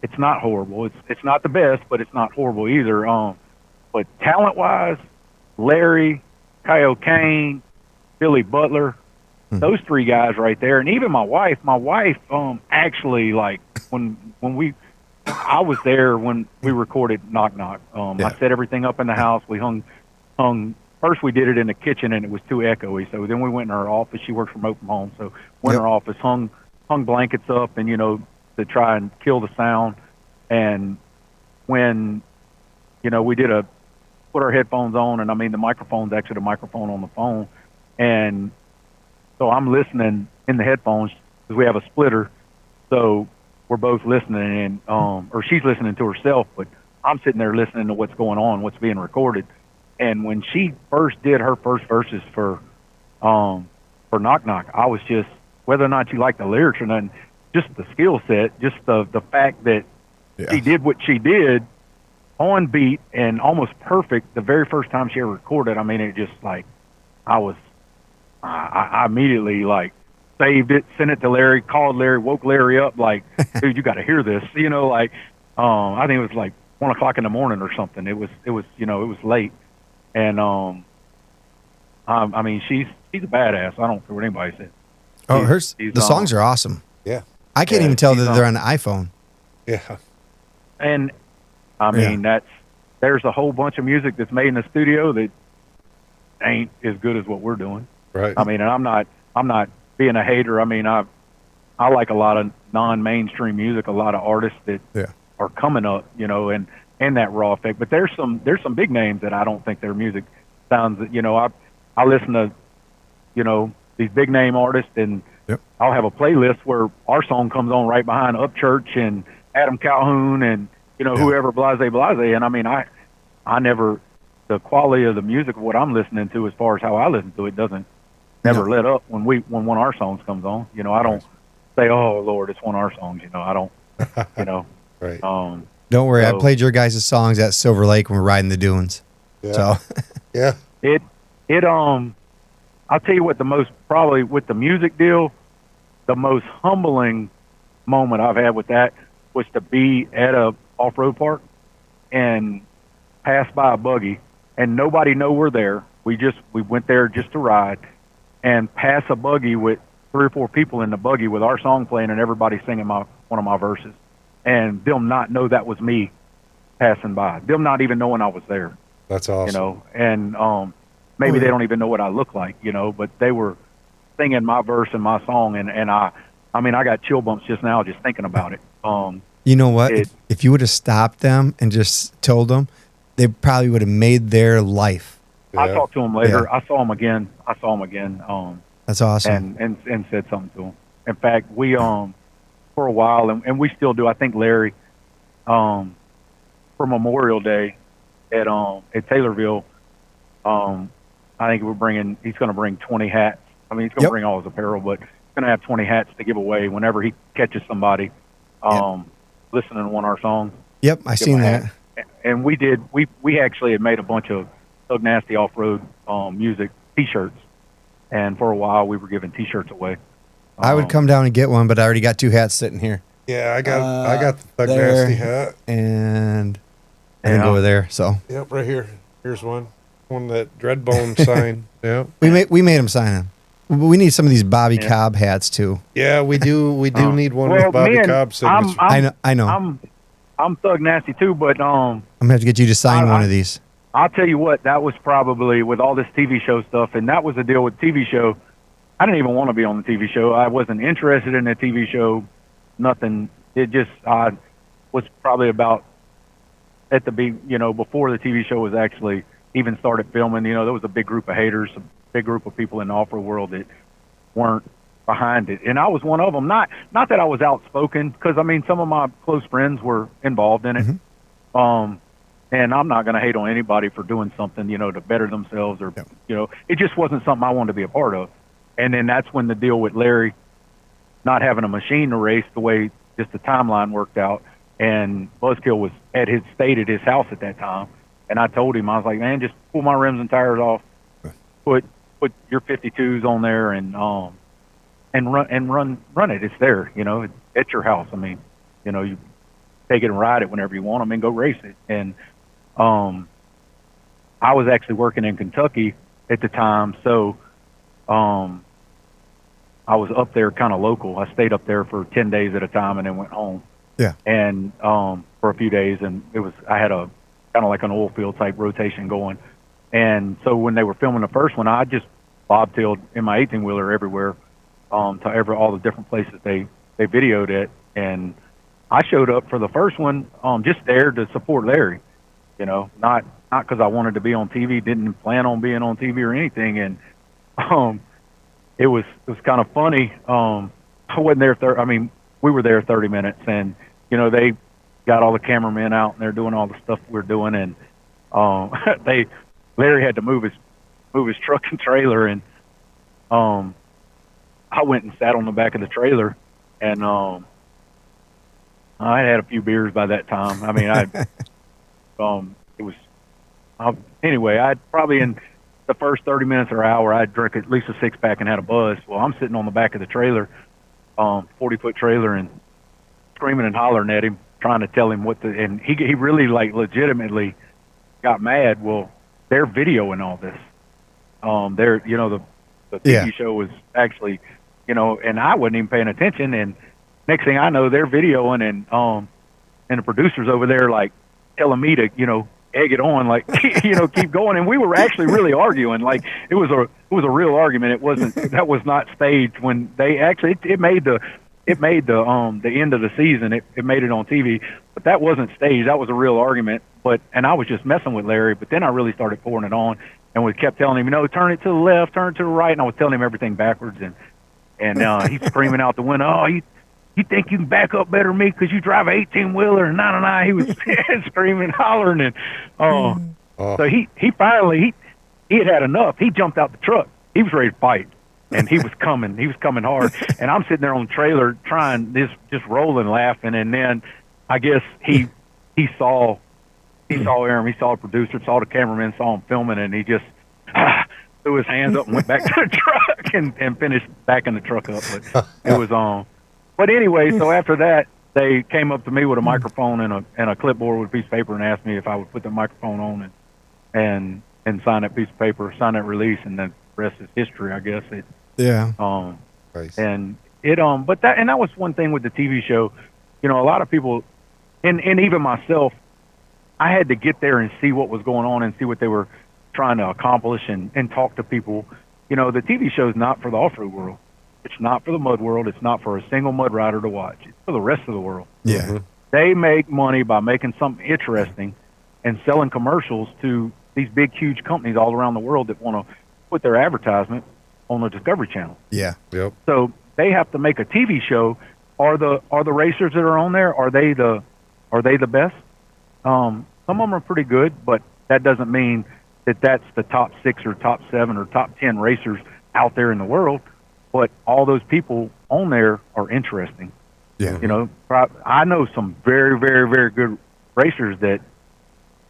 It's not horrible. It's not the best, but it's not horrible either. But talent wise, Larry, Kyle Kane, Billy Butler, those three guys right there, and even my wife. My wife, actually, like when I was there when we recorded Knock Knock. I set everything up in the house. We hung. First, we did it in the kitchen, and it was too echoey. So then we went in our office. She works remote from home, so went in our office, hung blankets up, and to try and kill the sound. And when we put our headphones on, and I mean the microphone's actually the microphone on the phone, and so I'm listening in the headphones because we have a splitter, so we're both listening, and or she's listening to herself, but I'm sitting there listening to what's going on, what's being recorded. And when she first did her first verses for Knock Knock, I was just, whether or not you like the lyrics or nothing, just the skill set, just the fact that she did what she did on beat and almost perfect the very first time she ever recorded. I mean, it just like, I immediately like saved it, sent it to Larry, called Larry, woke Larry up like, dude, you got to hear this. I think it was like 1 o'clock in the morning or something. It was late. And I mean, she's a badass. I don't care what anybody says. Oh, the songs are awesome. Yeah, I can't even tell that they're on the iPhone. Yeah, and I mean there's a whole bunch of music that's made in the studio that ain't as good as what we're doing. right. I mean, and I'm not being a hater. I mean, I like a lot of non-mainstream music, a lot of artists that are coming up, and that raw effect. But there's some big names that I don't think their music sounds. I listen to these big name artists, and I'll have a playlist where our song comes on right behind Upchurch and Adam Calhoun and whoever blase. And I mean, I never, the quality of the music of what I'm listening to as far as how I listen to it doesn't never let up when one of our songs comes on. I don't say, oh Lord, it's one of our songs. I don't. Right. Don't worry, I played your guys' songs at Silver Lake when we're riding the dunes. Yeah. So yeah. I'll tell you what, probably with the music deal, the most humbling moment I've had with that was to be at a off-road park and pass by a buggy and nobody know we're there. We went there just to ride and pass a buggy with 3 or 4 people in the buggy with our song playing and everybody singing one of my verses. And them not know that was me passing by. Them not even knowing I was there. That's awesome. And maybe they don't even know what I look like, but they were singing my verse and my song, and I mean, I got chill bumps just now just thinking about it. You know what? If you would have stopped them and just told them, they probably would have made their life. Yeah. I talked to them later. Yeah. I saw them again. That's awesome. And said something to them. In fact, we for a while, and we still do. I think Larry, for Memorial Day at Taylorville, I think he's going to bring 20 hats. I mean, he's going to bring all his apparel, but he's going to have 20 hats to give away whenever he catches somebody listening to one of our songs. Yep, I seen that. And we actually had made a bunch of Thug Nasty off-road music T-shirts, and for a while we were giving T-shirts away. I would come down and get one, but I already got 2 hats sitting here. Yeah, I got the Thug Nasty hat, and I didn't go over there. So yep, right here. Here's one that Dreadbone signed. Yeah, we made him sign them. We need some of these Bobby Cobb hats too. Yeah, we do. We do need one with Bobby Cobb signature. I know. I'm Thug Nasty too, but I'm gonna have to get you to sign one of these. I'll tell you what, that was probably with all this TV show stuff, and that was the deal with TV show. I didn't even want to be on the TV show. I wasn't interested in the TV show. Nothing. It just I was probably about at the before the TV show was actually even started filming. There was a big group of haters, a big group of people in the off-road world that weren't behind it, and I was one of them. Not that I was outspoken, because I mean some of my close friends were involved in it. Mm-hmm. And I'm not going to hate on anybody for doing something, to better themselves or, it just wasn't something I wanted to be a part of. And then that's when the deal with Larry not having a machine to race the way just the timeline worked out. And Buzzkill was stayed at his house at that time. And I told him, I was like, man, just pull my rims and tires off, put your 52s on there, and run it. It's there, it's at your house. I mean, you take it and ride it whenever you want. I mean, go race it. And I was actually working in Kentucky at the time, so I was up there kind of local. I stayed up there for 10 days at a time and then went home. Yeah. And for a few days, and I had a kind of like an oil field type rotation going. And so when they were filming the first one, I just bobtailed in my 18-wheeler everywhere, to all the different places they videoed it. And I showed up for the first one, just there to support Larry, not because I wanted to be on TV, didn't plan on being on TV or anything. And it was kind of funny. I wasn't there. We were there 30 minutes, and they got all the cameramen out, and they're doing all the stuff we're doing, and Larry had to move his truck and trailer, and I went and sat on the back of the trailer, and I had a few beers by that time. I mean, anyway, I'd probably in the first 30 minutes or hour, I'd drink at least a 6-pack and had a buzz. Well, I'm sitting on the back of the trailer, 40-foot trailer, and screaming and hollering at him, trying to tell him and he really legitimately got mad. Well, they're videoing all this. They're, the TV show was actually, and I wasn't even paying attention. And next thing I know, they're videoing, and the producers over there, like, telling me to, egg it on, like, keep going. And we were actually really arguing. Like, it was a real argument. That was not staged. When they actually, it made the end of the season. It made it on TV, but that wasn't staged. That was a real argument. And I was just messing with Larry, but then I really started pouring it on, and we kept telling him, turn it to the left, turn it to the right. And I was telling him everything backwards, and he's screaming out the window, "Oh, you think you can back up better than me because you drive an 18-wheeler?" And nah. He was screaming, hollering, and so he finally he had enough. He jumped out the truck. He was ready to fight, and he was coming. He was coming hard, and I'm sitting there on the trailer trying just rolling, laughing, and then I guess he saw Aaron, he saw the producer, saw the cameraman, saw him filming, and he just threw his hands up and went back to the truck and finished backing the truck up. But it was on. But anyway, so after that, they came up to me with a microphone and a clipboard with a piece of paper and asked me if I would put the microphone on and sign that piece of paper, sign that release, and then the rest is history, I guess. Nice. And that was one thing with the TV show. A lot of people, and even myself, I had to get there and see what was going on and see what they were trying to accomplish and talk to people. The TV show is not for the off-road world. It's not for the mud world. It's not for a single mud rider to watch. It's for the rest of the world. Yeah. Mm-hmm. They make money by making something interesting and selling commercials to these big, huge companies all around the world that want to put their advertisement on the Discovery Channel. Yeah. Yep. So they have to make a TV show. Are the racers that are on there, are they the best? Some of them are pretty good, but that doesn't mean that that's the top 6 or top 7 or top 10 racers out there in the world. But all those people on there are interesting. Yeah. I know some very, very, very good racers that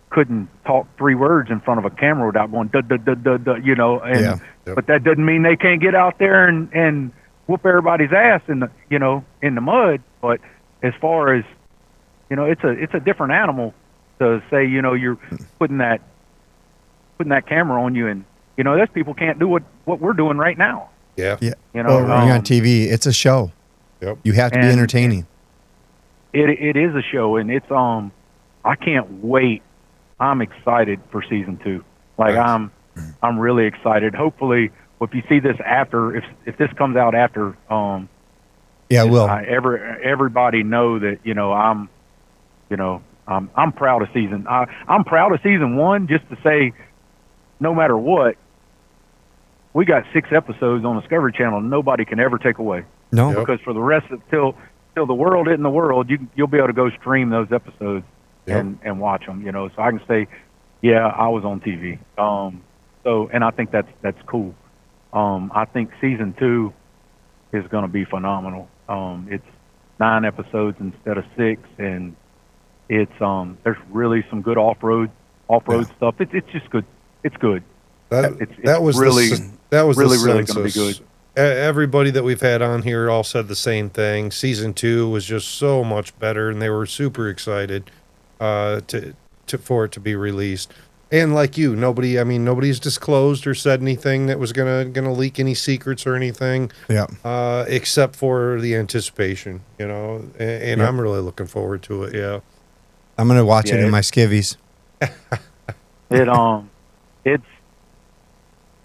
couldn't talk 3 words in front of a camera without going duh, duh, duh, duh, duh, and Yeah. Yep. But that doesn't mean they can't get out there and whoop everybody's ass in the mud. But as far as it's a different animal to say you're putting that camera on you, and those people can't do what we're doing right now. Yeah. Yeah. Well, when you're on TV, it's a show. Yep. You have to be entertaining. It is a show, and it's I can't wait. I'm excited for season 2. Like, Nice. I'm really excited. Hopefully, if you see this after, if this comes out after, Yeah, it will. everybody know that I'm proud of season. I'm proud of season 1, just to say, no matter what, we got 6 episodes on Discovery Channel. Nobody can ever take away. No. Yep. Because for the rest of till the world isn't the world, you'll be able to go stream those episodes and watch them. So I can say, yeah, I was on TV. And I think that's cool. I think season 2 is going to be phenomenal. 9 episodes instead of 6, and it's there's really some good off-road stuff. It's just good. It's good. It's That was really that was really the really going to be census. good. Everybody that we've had on here all said the same thing. Season 2 was just so much better, and they were super excited to for it to be released. And like you, nobody's disclosed or said anything that was gonna leak any secrets or anything. Yeah. Except for the anticipation, and Yep. I'm really looking forward to it. Yeah. I'm gonna watch it Yeah, in my skivvies. it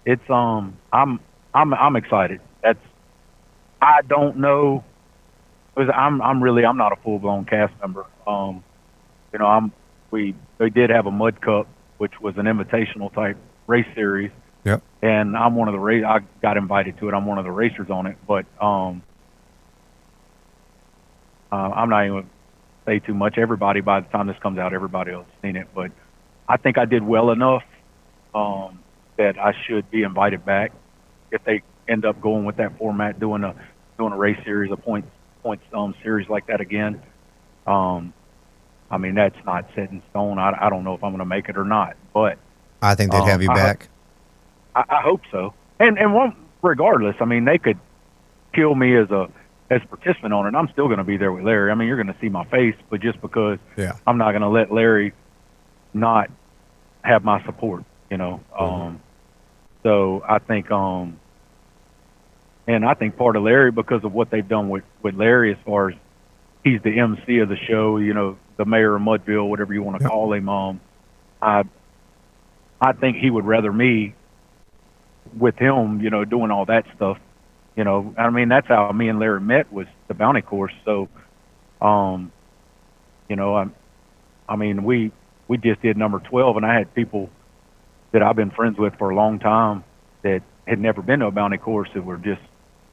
it's I'm excited. I don't know, because I'm not a full blown cast member. They did have a Mud Cup, which was an invitational type race series, Yep. and I'm one of the I got invited to it. I'm one of the racers on it, but I'm not even gonna say too much. Everybody, by the time this comes out, everybody else has seen it. But I think I did well enough that I should be invited back if they end up going with that format, doing a race series, a points series like that again. I mean, that's not set in stone. I don't know if I'm going to make it or not, but I think they'd have you back. I hope so. And regardless, I mean, they could kill me as a participant on it. I'm still going to be there with Larry. I mean, you're going to see my face, but just because I'm not going to let Larry not have my support, So I think, and I think part of Larry, because of what they've done with Larry, as far as he's the MC of the show, the mayor of Mudville, whatever you want to call him. I think he would rather me with him, doing all that stuff. I mean, that's how me and Larry met, was the bounty course. So, I mean, we just did number 12, and I had people that I've been friends with for a long time that had never been to a bounty course that were just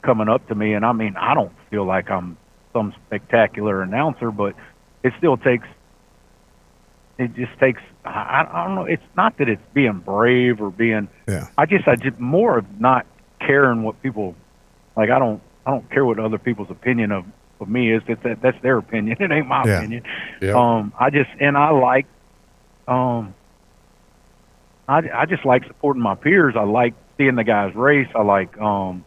coming up to me. And I mean, I don't feel like I'm some spectacular announcer, but it just takes, I don't know. It's not that it's being brave or being, I just more of not caring what people, like, I don't care what other people's opinion of me is. That's their opinion. It ain't my opinion. Yeah. I like, I just like supporting my peers. I like seeing the guys race. I like, I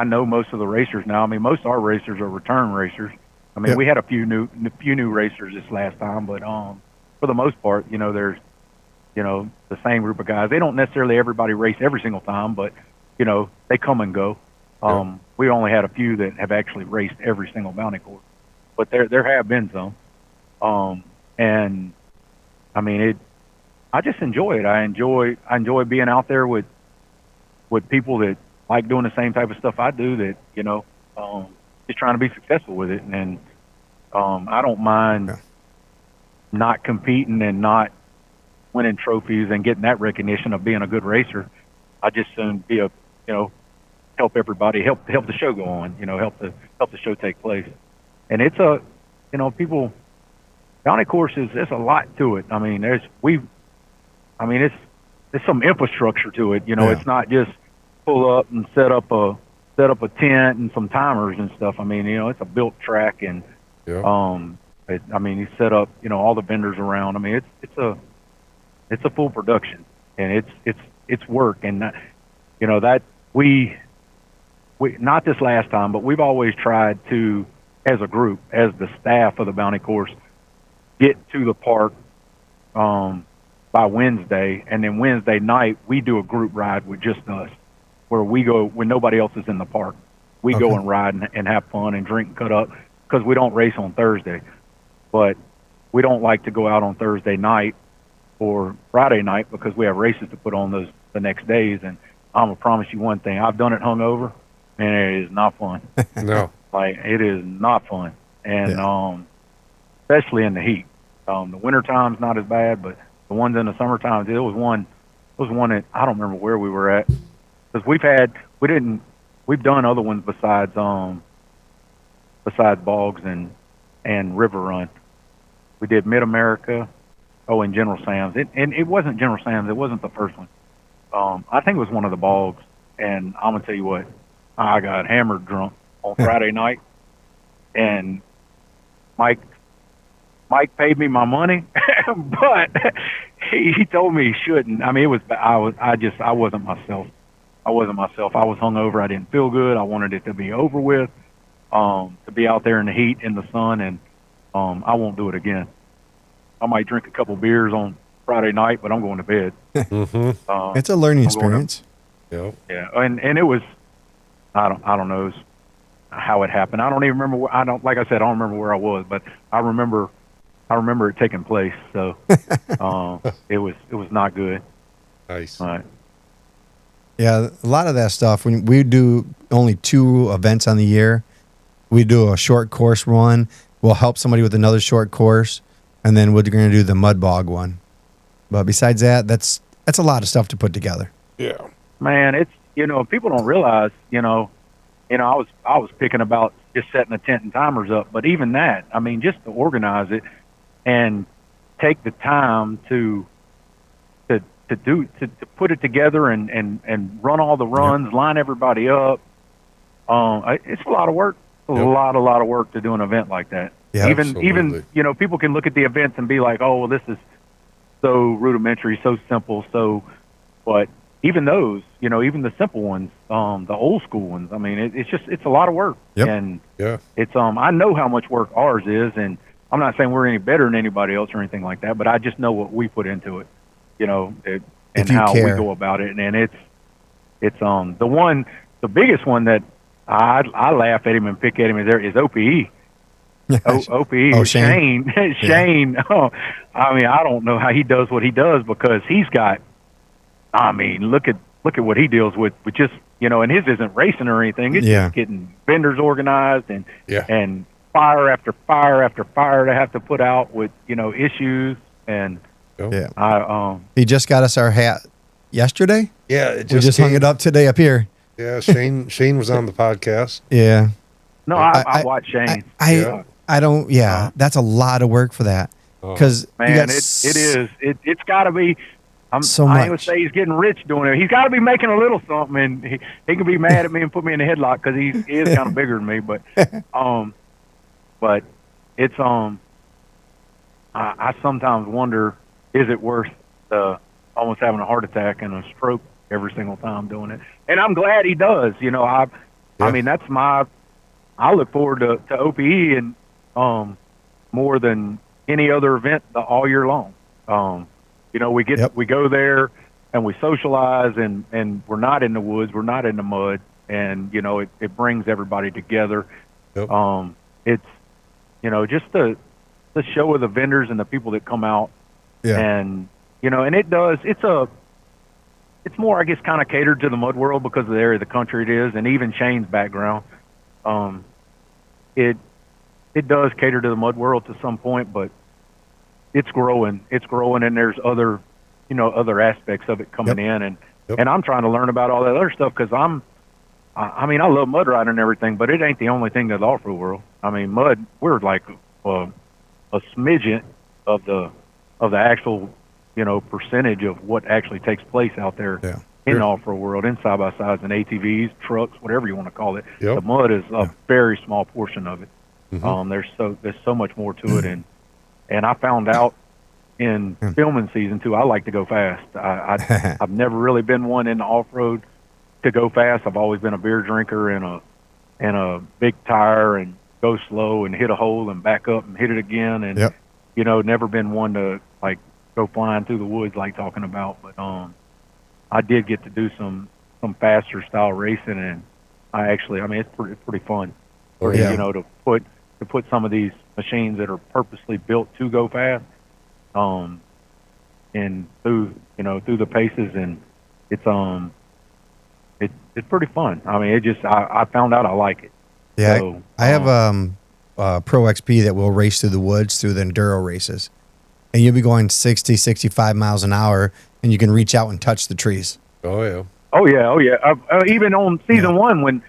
know most of the racers now. I mean, most of our racers are return racers. I mean, we had a few new racers this last time, but for the most part, there's the same group of guys. They don't necessarily everybody race every single time, but they come and go. We only had a few that have actually raced every single bounty course, but there have been some. And I mean, I just enjoy it. I enjoy being out there with people that like doing the same type of stuff I do, that just trying to be successful with it. And I don't mind not competing and not winning trophies and getting that recognition of being a good racer. I just soon be help everybody, help the show go on, help the show take place. And it's people, bounty courses, there's a lot to it. I mean, there's some infrastructure to it. It's not just pull up and set up a tent and some timers and stuff. I mean, it's a built track, and you set up, all the vendors around. I mean, it's a full production, and it's work. And that we not this last time, but we've always tried to, as a group, as the staff of the bounty course, get to the park by Wednesday, and then Wednesday night we do a group ride with just us, where we go when nobody else is in the park. We go and ride and have fun and drink and cut up, because we don't race on Thursday. But we don't like to go out on Thursday night or Friday night, because we have races to put on the next days. And I'm gonna promise you one thing: I've done it hungover, and it is not fun. No, like, it is not fun, and especially in the heat. The winter time's not as bad, but the ones in the summertime, it was one that I don't remember where we were at, because we've done other ones besides Boggs and River Run. We did Mid America, and General Sam's. It wasn't General Sam's. It wasn't the first one. I think it was one of the Boggs. And I'm gonna tell you what, I got hammered drunk on Friday night, and Mike paid me my money, but he told me he shouldn't. I mean, I wasn't myself. I was hungover. I didn't feel good. I wanted it to be over with. To be out there in the heat, in the sun, and I won't do it again. I might drink a couple beers on Friday night, but I'm going to bed. It's a learning experience. Yeah. Yeah, and it was, I don't know how it happened. I don't even remember like I said, I don't remember where I was, but I remember it taking place. So it was not good. Nice. All right. Yeah, a lot of that stuff. When we do only 2 events on the year, we do a short course one. We'll help somebody with another short course, and then we're going to do the mud bog one. But besides that, that's a lot of stuff to put together. Yeah. Man, it's people don't realize I was picking about just setting a tent and timers up, but even that, I mean, just to organize it and take the time to put it together and run all the runs, line everybody up. It's a lot of work. A lot of work to do an event like that. Yeah, even people can look at the events and be like, oh, well, this is so rudimentary, so simple, but even those, even the simple ones, the old school ones, I mean, it's a lot of work. Yep. And Yeah. it's I know how much work ours is, and I'm not saying we're any better than anybody else or anything like that, but I just know what we put into it, and how we go about it. And it's the biggest one that I laugh at him and pick at him is OPE. OPE. Oh, Shane. Shane. Oh, I mean, I don't know how he does what he does, because he's got, I mean, look at what he deals with just, and his isn't racing or anything. It's just getting vendors organized and fire after fire after fire to have to put out with, issues. And he just got us our hat yesterday. Yeah. We just hung it up today up here. Yeah. Shane was on the podcast. Yeah. No, I watch Shane. I don't. Yeah, that's a lot of work for that. Because man, it is. It's got to be. I ain't gonna say he's getting rich doing it. He's got to be making a little something, and he can be mad at me and put me in the headlock because he is kind of bigger than me. But it's I sometimes wonder, is it worth almost having a heart attack and a stroke every single time doing it? And I'm glad he does. I mean, that's I look forward to OPE and more than any other event all year long. We go there and we socialize, and we're not in the woods, we're not in the mud, and it brings everybody together. Yep. It's just the show of the vendors and the people that come out, and and it's more, I guess, kind of catered to the mud world because of the area of the country it is, and even Shane's background. It does cater to the mud world to some point, but it's growing, and there's other aspects of it coming in, and I'm trying to learn about all that other stuff, because I mean, I love mud riding and everything, but it ain't the only thing to the off-road world. I mean, mud, we're like a smidgen of the actual, percentage of what actually takes place out there in the off-road world, in side-by-sides and ATVs, trucks, whatever you want to call it. The mud is a very small portion of it. Mm-hmm. There's so much more to it, and I found out in filming season 2, I like to go fast. I've never really been one in the off-road to go fast. I've always been a beer drinker and a big tire and go slow and hit a hole and back up and hit it again, and never been one to like go flying through the woods like talking about. But I did get to do some faster style racing, and it's pretty fun. To put some of these machines that are purposely built to go fast, and through the paces, and it's pretty fun. I mean, I found out I like it. Yeah, so, I have Pro XP that will race through the woods through the enduro races, and you'll be going 60, 65 miles an hour, and you can reach out and touch the trees. Oh yeah. Even on season 1,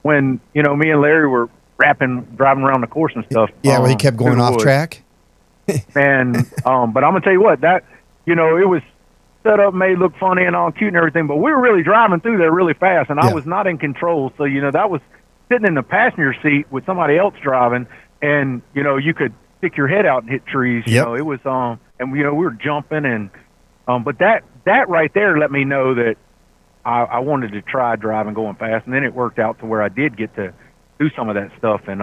when me and Larry were driving around the course and stuff. Yeah, where he kept going off track. And but I'm gonna tell you what, that it was set up, made look funny and all cute and everything, but we were really driving through there really fast, and I was not in control. So that sitting in the passenger seat with somebody else driving, and you could stick your head out and hit trees. Yep. It was and we were jumping, and but that right there let me know that I wanted to try driving going fast, and then it worked out to where I did get to do some of that stuff. And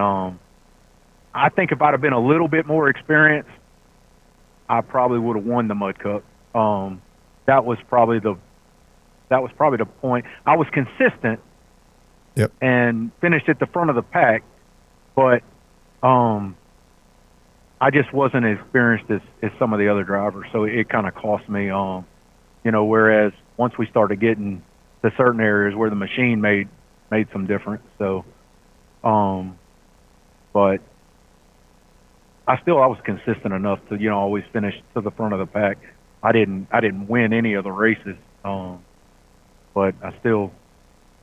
I think if I'd have been a little bit more experienced, I probably would have won the Mud Cup. That was probably the point. I was consistent. Yep. And finished at the front of the pack, but I just wasn't as experienced as some of the other drivers, so it kind of cost me. Whereas once we started getting to certain areas where the machine made some difference, so but I was consistent enough to always finish to the front of the pack. I didn't win any of the races, but I still,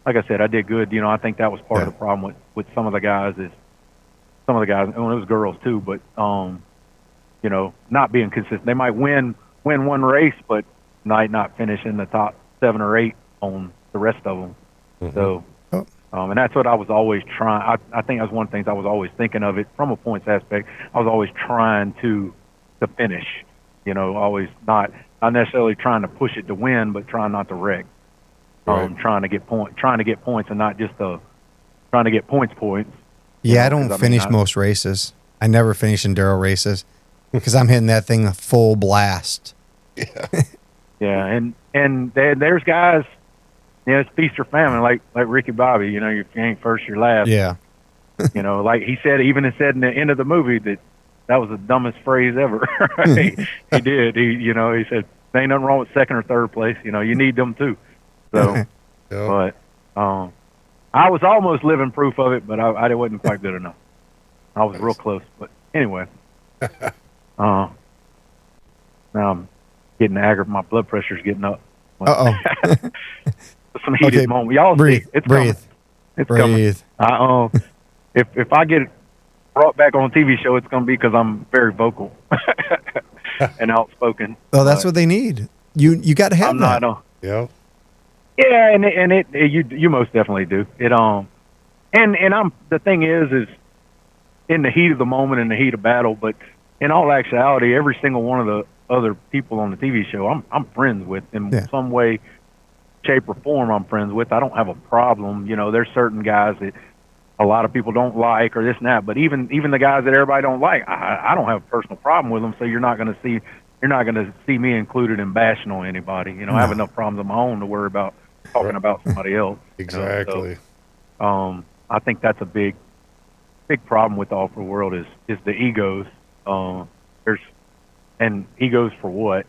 like I said, I did good. I think that was part of the problem with some of the guys and it was girls too, but not being consistent. They might win one race, but might not finish in the top 7 or 8 on the rest of them. Mm-hmm. So, and that's what I was always trying. I think that's one of the things I was always thinking of it from a points aspect. I was always trying to finish. Always not necessarily trying to push it to win, but trying not to wreck. Right. Trying to get points, and not just trying to get points. Yeah, I don't finish most races. I never finish enduro races because I'm hitting that thing full blast. Yeah. Yeah, and there's guys, it's feast or famine, like Ricky Bobby. If you ain't first, you're last. Yeah. Like he said in the end of the movie that was the dumbest phrase ever. He did. He said there ain't nothing wrong with second or third place. You need them too. So, but I was almost living proof of it, but I wasn't quite good enough. I was real close, but anyway. Now I'm getting aggravated. My blood pressure's getting up. Some heated moment. Y'all breathe, see, it's breathe, coming. It's coming. If I get brought back on a TV show, it's going to be because I'm very vocal and outspoken. Oh, that's what they need. You got to have I'm that. not. Yeah. Yeah, and you most definitely do. And I'm the thing is in the heat of the moment, in the heat of battle, but in all actuality, every single one of the other people on the TV show, I'm friends with in some way, shape, or form. I'm friends with. I don't have a problem. There's certain guys that a lot of people don't like or this and that, but even the guys that everybody don't like, I don't have a personal problem with them. So you're not going to see me included in bashing on anybody. I have enough problems of my own to worry about talking about somebody else. Exactly. So, I think that's a big problem with the off-road world is the egos. And egos for what?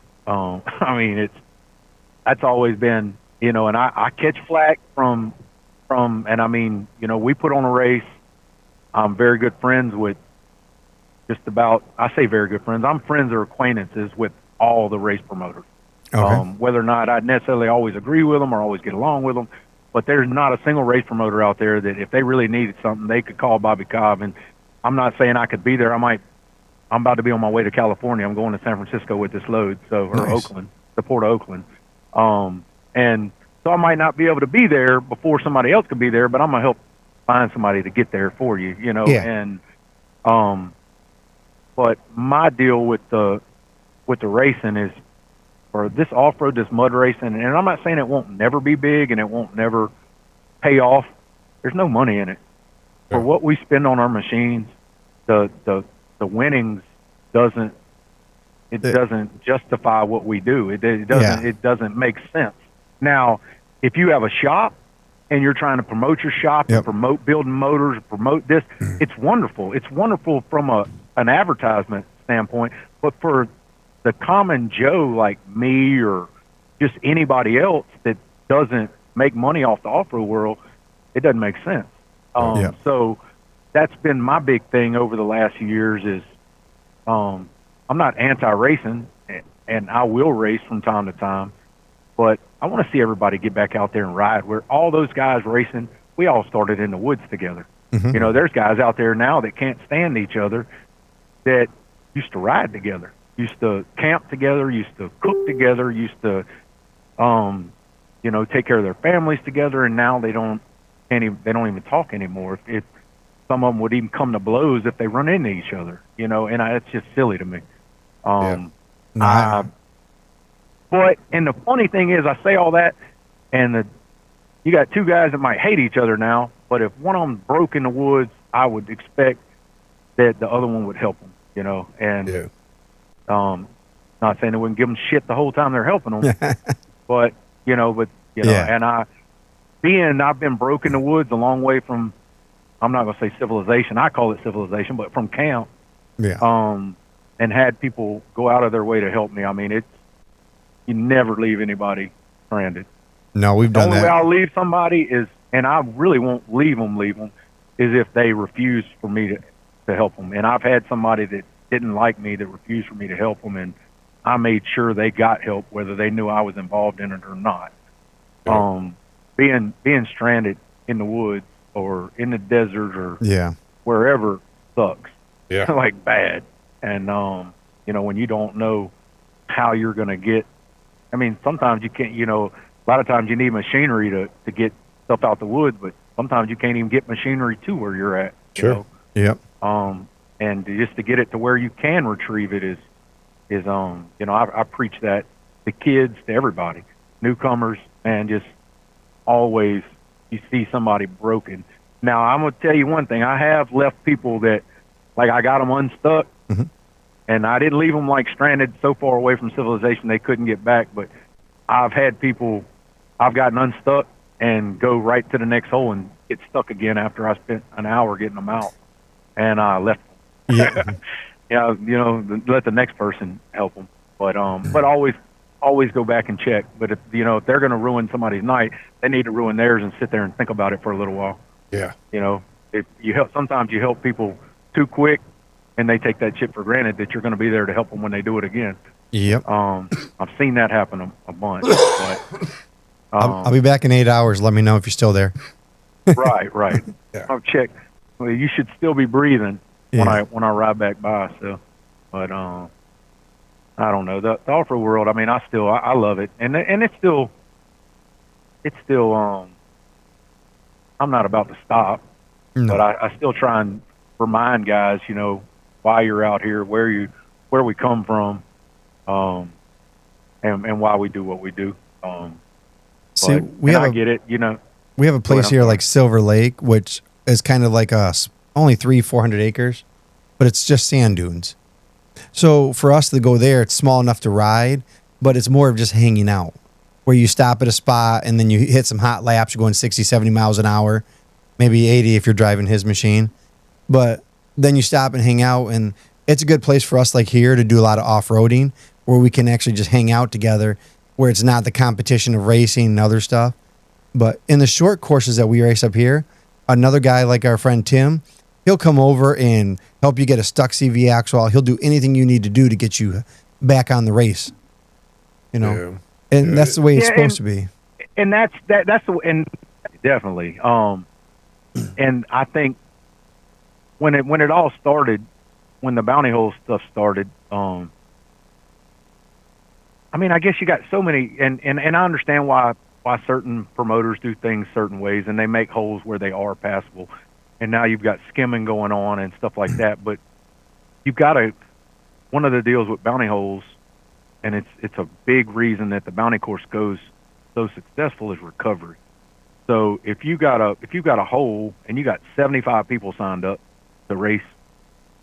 That's always been, and I catch flack from, and we put on a race. I'm very good friends with I say very good friends. I'm friends or acquaintances with all the race promoters. Okay. Whether or not I necessarily always agree with them or always get along with them, but there's not a single race promoter out there that if they really needed something, they could call Bobby Cobb. And I'm not saying I could be there. I'm about to be on my way to California. I'm going to San Francisco with this load, or Nice. Oakland, the Port of Oakland. And so I might not be able to be there before somebody else could be there, but I'm gonna help find somebody to get there for you, Yeah. And but my deal with the racing is, or this off-road, this mud racing, and I'm not saying it won't never be big and it won't never pay off. There's no money in it. For what we spend on our machines, the winnings doesn't justify what we do. It doesn't make sense. Now, if you have a shop and you're trying to promote your shop and promote building motors, promote this, it's wonderful. It's wonderful from an advertisement standpoint, but for the common Joe like me or just anybody else that doesn't make money off the off-road world, it doesn't make sense. So that's been my big thing over the last few years is I'm not anti-racing, and I will race from time to time, but I want to see everybody get back out there and ride. Where all those guys racing, we all started in the woods together. Mm-hmm. There's guys out there now that can't stand each other that used to ride together, used to camp together, used to cook together, used to, take care of their families together, and now they don't they don't even talk anymore. If some of them would even come to blows if they run into each other, and it's just silly to me. No, But and the funny thing is, I say all that, and you got two guys that might hate each other now, but if one of them broke in the woods, I would expect that the other one would help them, and not saying they wouldn't give them shit the whole time they're helping them, but and I've been broke in the woods a long way from, I'm not gonna say civilization, I call it civilization, but from camp, and had people go out of their way to help me. I mean, you never leave anybody stranded. No, we've done that. The only way I'll leave somebody is, and I really won't leave them, is if they refuse for me to help them. And I've had somebody that didn't like me that refused for me to help them, and I made sure they got help, whether they knew I was involved in it or not. Being stranded in the woods or in the desert or wherever sucks. Yeah. Like bad. And when you don't know how you're going to get, I mean, sometimes you can't, a lot of times you need machinery to get stuff out the woods, but sometimes you can't even get machinery to where you're at. Sure. Yep. And just to get it to where you can retrieve it is I preach that to kids, to everybody, newcomers, and just always you see somebody broken. Now, I'm going to tell you one thing. I have left people that, like, I got them unstuck, and I didn't leave them, like, stranded so far away from civilization they couldn't get back, but I've had people, I've gotten unstuck and go right to the next hole and get stuck again after I spent an hour getting them out, and I left them. Let the next person help them. But always go back and check. But if they're going to ruin somebody's night, they need to ruin theirs and sit there and think about it for a little while. Yeah. If you help, sometimes you help people too quick, and they take that shit for granted that you're going to be there to help them when they do it again. Yep. I've seen that happen a bunch. But, I'll be back in 8 hours. Let me know if you're still there. Right. Yeah. I'll check. Well, you should still be breathing when I ride back by. So, but I don't know, the off-road world. I mean, I love it, and it's still I'm not about to stop, but I still try and remind guys, why you're out here, where we come from, and why we do what we do. See, I get it, We have a place here like Silver Lake, which is kind of like only 300-400 acres, but it's just sand dunes. So for us to go there, it's small enough to ride, but it's more of just hanging out, where you stop at a spot and then you hit some hot laps. You're going 60, 70 miles an hour, maybe 80 if you're driving his machine. But then you stop and hang out, and it's a good place for us like here to do a lot of off-roading, where we can actually just hang out together, where it's not the competition of racing and other stuff. But in the short courses that we race up here, another guy like our friend Tim, he'll come over and help you get a stuck CV axle. He'll do anything you need to do to get you back on the race. And that's the way it's supposed to be. And that's the definitely. And I think when it all started, when the bounty hole stuff started, I mean, I guess you got so many, and I understand why certain promoters do things certain ways, and they make holes where they are passable. And now you've got skimming going on and stuff like that. But you've got one of the deals with bounty holes, and it's a big reason that the bounty course goes so successful, is recovery. So if you got a hole and you got 75 people signed up to race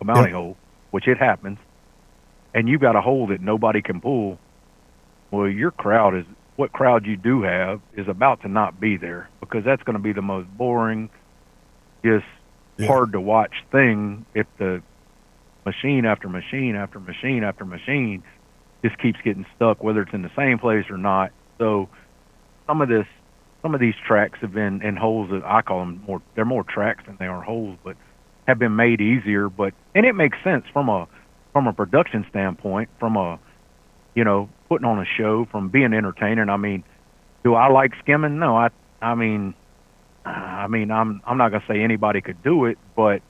a bounty hole, which it happens, and you've got a hole that nobody can pull, well, your crowd what crowd you do have is about to not be there, because that's going to be the most boring, just hard to watch thing if the machine after machine after machine after machine just keeps getting stuck, whether it's in the same place or not. So some of these tracks have been in holes that I call them they're more tracks than they are holes, but have been made easier. And it makes sense from a production standpoint, from a putting on a show, from being entertaining. I mean, do I like skimming? No, I mean, I'm not gonna say anybody could do it, but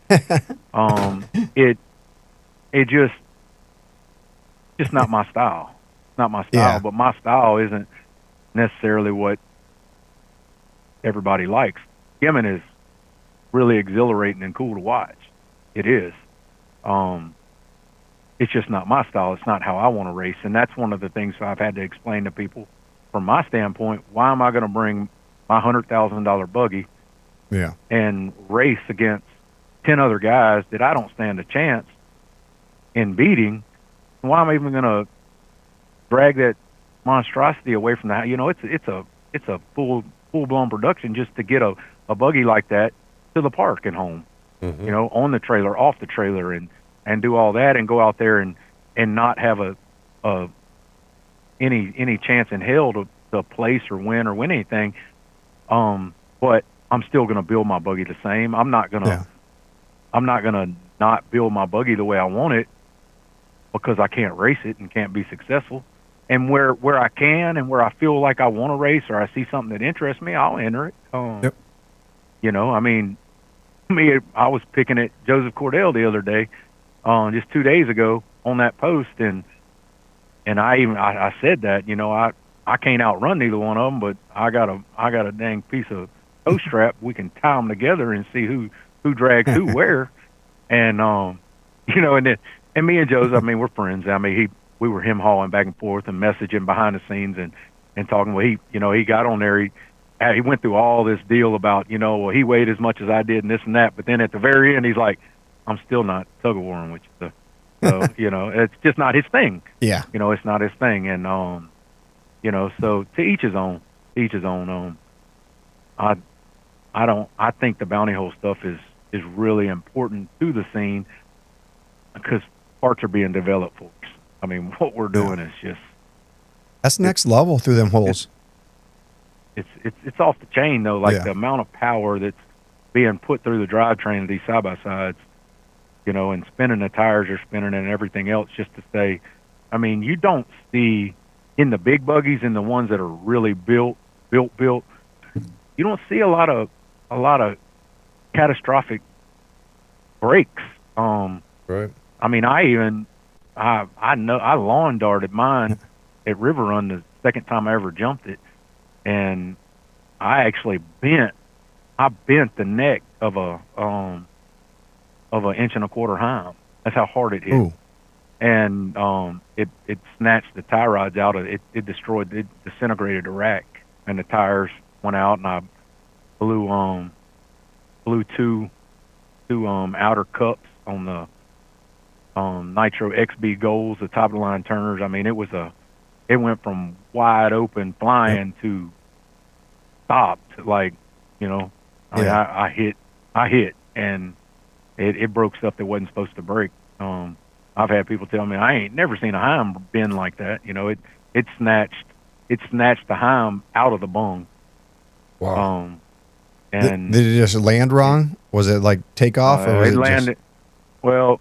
it just not my style. It's not my style, Yeah. but my style isn't necessarily what everybody likes. skimming is really exhilarating and cool to watch. It is. It's just not my style. It's not how I want to race. And that's one of the things I've had to explain to people from my standpoint. Why am I going to bring my $100,000 buggy and race against 10 other guys that I don't stand a chance in beating? Why am I even going to drag that monstrosity away from the, it's a full-blown production just to get a buggy like that to the park and home, on the trailer, off the trailer, and do all that and go out there and not have any chance in hell to place or win anything. But I'm still going to build my buggy the same. I'm not going to not build my buggy the way I want it because I can't race it and can't be successful. And where I can and where I feel like I want to race or I see something that interests me, I'll enter it. I was picking at Joseph Cordell the other day, just 2 days ago on that post, and I said that, I can't outrun neither one of them, but I got a dang piece of toe strap. We can tie them together and see who drags who where, and and me and Joseph, we're friends. We were him hauling back and forth and messaging behind the scenes and talking. Well, he got on there. He went through all this deal about, he weighed as much as I did and this and that. But then at the very end, he's like, I'm still not tug of warring with you. So, it's just not his thing. Yeah. It's not his thing. And, so to each his own, I think the bounty hole stuff is really important to the scene because parts are being developed for us. What we're doing is just, that's next level through them holes. It's off the chain though. The amount of power that's being put through the drivetrain of these side by sides, and spinning the tires are spinning and everything else just to say, you don't see in the big buggies and the ones that are really built, you don't see a lot of catastrophic breaks. Right. I know I lawn darted mine at River Run the second time I ever jumped it, and I actually bent the neck of a 1.25 inch Heim. That's how hard it hit. Ooh. And it snatched the tie rods out of it. It disintegrated the rack, and the tires went out, and I blew two outer cups on the Nitro XB Goals, the top of the line turners. It went from wide open flying to stopped, I hit, and it broke stuff that wasn't supposed to break. I've had people tell me I ain't never seen a Heim bend like that. It snatched the Heim out of the bung. Wow. And did it just land wrong? Was it like take off, or was it landed? Just... Well,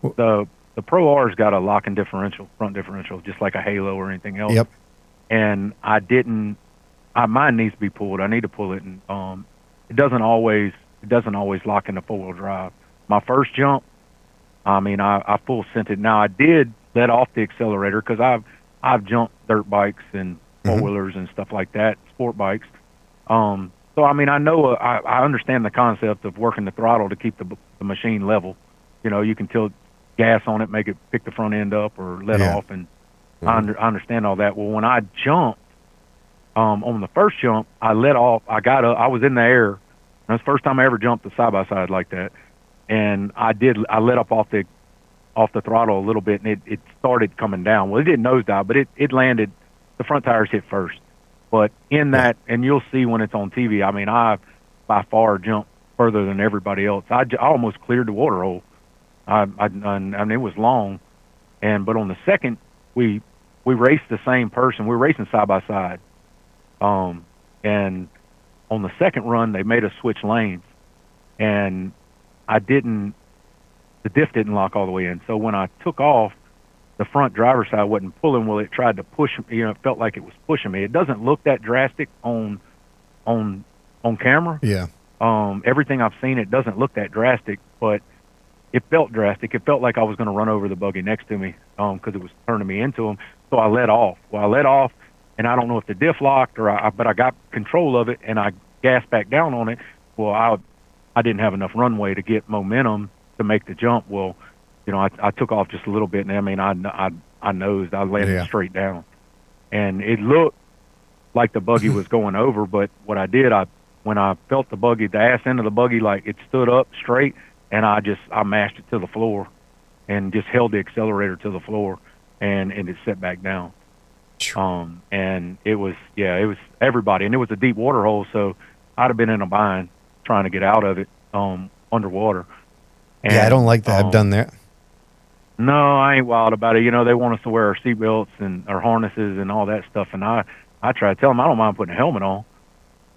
the Pro R's got a locking differential, front differential, just like a Halo or anything else. Yep. And I didn't. Mine needs to be pulled. I need to pull it, and it doesn't always lock into 4-wheel drive. My first jump, I full sent it. Now I did let off the accelerator because I've jumped dirt bikes and 4-wheelers and stuff like that, sport bikes. So I know I understand the concept of working the throttle to keep the machine level. You can tilt gas on it, make it pick the front end up or let off, and I understand all that. Well, when I jumped, on the first jump, I let off. I got up. I was in the air. That's the first time I ever jumped a side by side like that, and I let up off the throttle a little bit, and it started coming down. Well, it didn't nosedive, but it landed. The front tires hit first. But in that, and you'll see when it's on TV. I by far jumped further than everybody else. I almost cleared the water hole. It was long, but on the second, we raced the same person. We were racing side by side, and on the second run they made us switch lanes, and the diff didn't lock all the way in. So when I took off, the front driver's side wasn't pulling. Well, it tried to push me. It felt like it was pushing me. It doesn't look that drastic on camera. Yeah. Everything I've seen, it doesn't look that drastic, but it felt drastic. It felt like I was going to run over the buggy next to me because it was turning me into him. So I let off. Well, I let off, and I don't know if the diff locked but I got control of it, and I gas back down on it. Well, I didn't have enough runway to get momentum to make the jump. Well, you know, I took off just a little bit, and I mean, I nosed. I landed straight down, and it looked like the buggy was going over. But what I did, when I felt the buggy, the ass end of the buggy, like it stood up straight, and I mashed it to the floor, and just held the accelerator to the floor, and it set back down. And it was everybody, and it was a deep water hole, so I'd have been in a bind trying to get out of it underwater. And, I don't like that. I've done that. No, I ain't wild about it. You know, they want us to wear our seatbelts and our harnesses and all that stuff, and I try to tell them I don't mind putting a helmet on,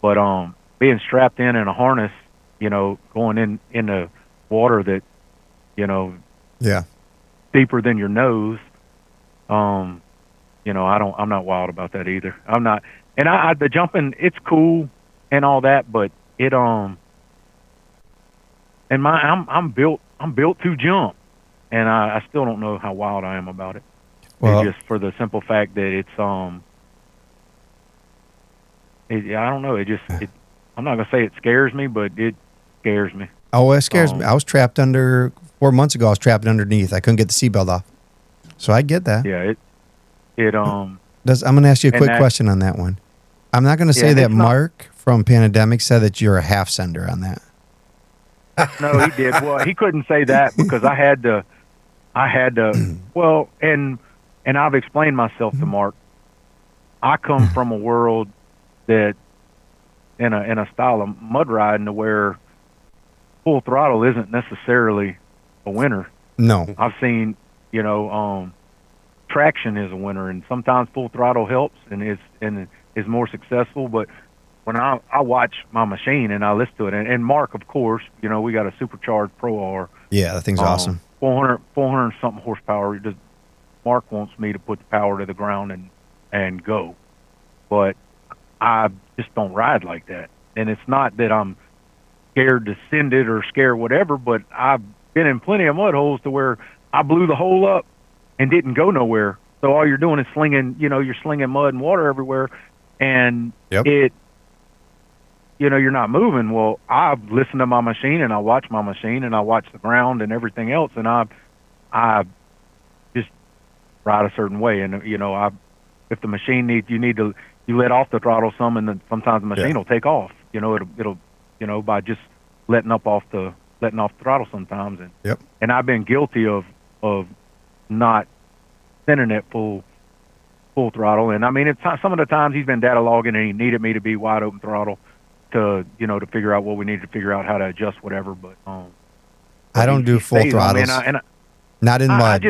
but being strapped in a harness, you know, going in the water that, you know, deeper than your nose, you know, I'm not wild about that either. I'm not, and the jumping, it's cool and all that, but it and I'm built to jump, and I still don't know how wild I am about it. Well, it's just for the simple fact that it's I don't know. I'm not gonna say it scares me, but it scares me. Oh, it scares me. I was trapped 4 months ago. I was trapped underneath. I couldn't get the seatbelt off, so I get that. Yeah, I'm going to ask you a quick question on that one. I'm not going to say that Mark from Pandemic said that you're a half sender on that. No, he did. Well, he couldn't say that because I had to. Well, and I've explained myself to Mark. I come from a world that in a style of mud riding to where full throttle isn't necessarily a winner. No, I've seen, you know, traction is a winner, and sometimes full throttle helps and is more successful. But when I watch my machine and I listen to it, and Mark, of course, you know, we got a supercharged Pro R. Yeah, that thing's awesome. 400 something horsepower. Mark wants me to put the power to the ground and go, but I just don't ride like that. And it's not that I'm scared to send it or scared whatever, but I've been in plenty of mud holes to where I blew the hole up and didn't go nowhere. So all you're doing is you're slinging mud and water everywhere, and it, you know, you're not moving. Well, I listen to my machine and I watch my machine and I watch the ground and everything else, and I just ride a certain way. And you know, if the machine you let off the throttle some, and then sometimes the machine will take off. You know, it'll you know, by just letting off the throttle sometimes. And I've been guilty of not sending it full throttle. And I mean, it's some of the times he's been data logging and he needed me to be wide open throttle to, you know, to figure out what we need to figure out, how to adjust whatever. But I don't do full throttles. Not in mud.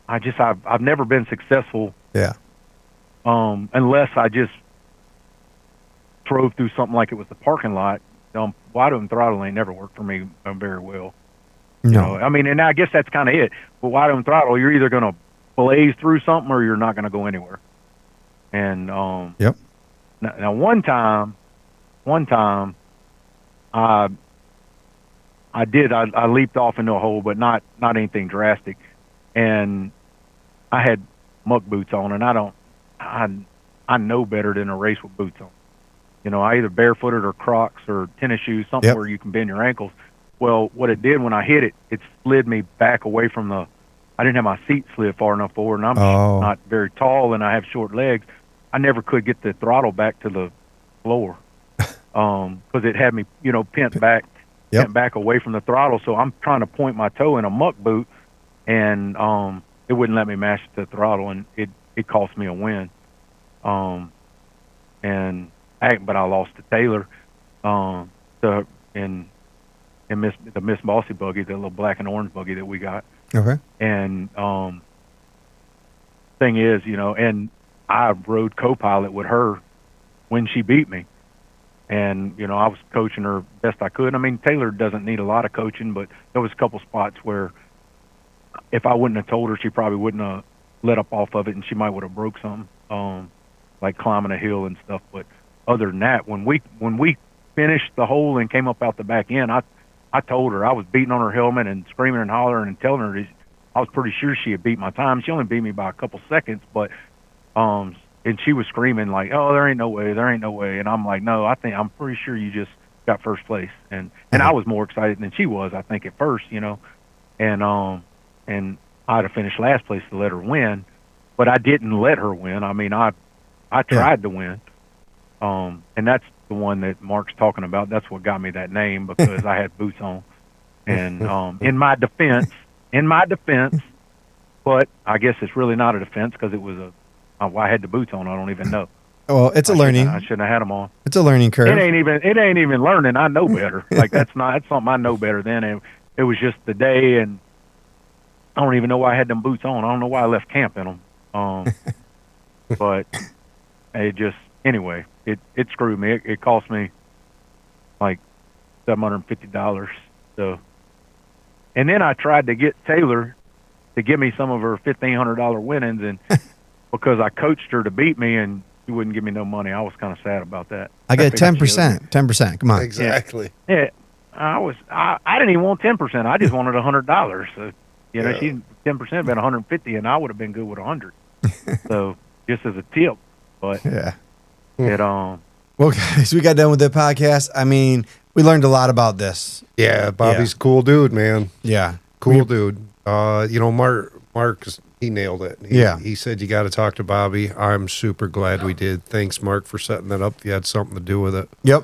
I've never been successful. Yeah. Unless I just drove through something like it was the parking lot. Wide open throttle ain't never worked for me very well. No. You know, I mean, and I guess that's kind of it. But wide open throttle, you're either going to blaze through something or you're not going to go anywhere. And now one time, I leaped off into a hole, but not anything drastic. And I had muck boots on, and I know better than to race with boots on. You know, I either barefooted or Crocs or tennis shoes, something where you can bend your ankles. Well, what it did when I hit it, it slid me back away from I didn't have my seat slid far enough forward, and I'm not very tall, and I have short legs. I never could get the throttle back to the floor because it had me, you know, pent back away from the throttle. So I'm trying to point my toe in a muck boot, and it wouldn't let me mash the throttle, and it cost me a win. But I lost to Taylor in the Miss Bossy buggy, the little black and orange buggy that we got. Okay. And thing is, you know, and I rode co-pilot with her when she beat me. And, you know, I was coaching her best I could. I mean, Taylor doesn't need a lot of coaching, but there was a couple spots where if I wouldn't have told her, she probably wouldn't have let up off of it, and she might would have broke something, like climbing a hill and stuff. But other than that, when we finished the hole and came up out the back end, I told her, I was beating on her helmet and screaming and hollering and telling her I was pretty sure she had beat my time. She only beat me by a couple seconds, but and she was screaming like, "Oh, there ain't no way, there ain't no way." And I'm like, "No, I'm pretty sure you just got first place." And I was more excited than she was, I think, at first, you know. And I'd have finished last place to let her win, but I didn't let her win. I mean, I tried to win. And that's the one that Mark's talking about. That's what got me that name, because I had boots on. And in my defense, but I guess it's really not a defense, because it was I had the boots on. I don't even know. Well, it's a learning. I shouldn't have had them on. It's a learning curve. It ain't even learning. I know better. Like that's something I know better than. And it was just the day, and I don't even know why I had them boots on. I don't know why I left camp in them. But it just, anyway, it screwed me. It cost me like $750. So, and then I tried to get Taylor to give me some of her $1,500 winnings, and because I coached her to beat me, and she wouldn't give me no money. I was kind of sad about that. I get 10%. 10%. Come on. Exactly. Yeah. I didn't even want 10%. I just wanted $100. So, you know, she 10% been 150, and I would have been good with 100. So just as a tip, but well, guys, we got done with the podcast. I mean, we learned a lot about this. Yeah, Bobby's a cool dude, man. Yeah, cool dude. You know, Mark, he nailed it. He said you got to talk to Bobby. I'm super glad we did. Thanks, Mark, for setting that up. You had something to do with it. Yep.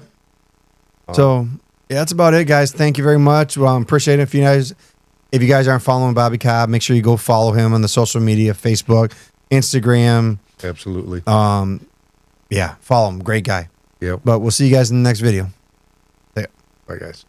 So yeah, that's about it, guys. Thank you very much. Well, I appreciate it. If you guys aren't following Bobby Cobb, make sure you go follow him on the social media, Facebook, Instagram. Absolutely. Yeah, follow him. Great guy. Yep. But we'll see you guys in the next video. Bye, guys.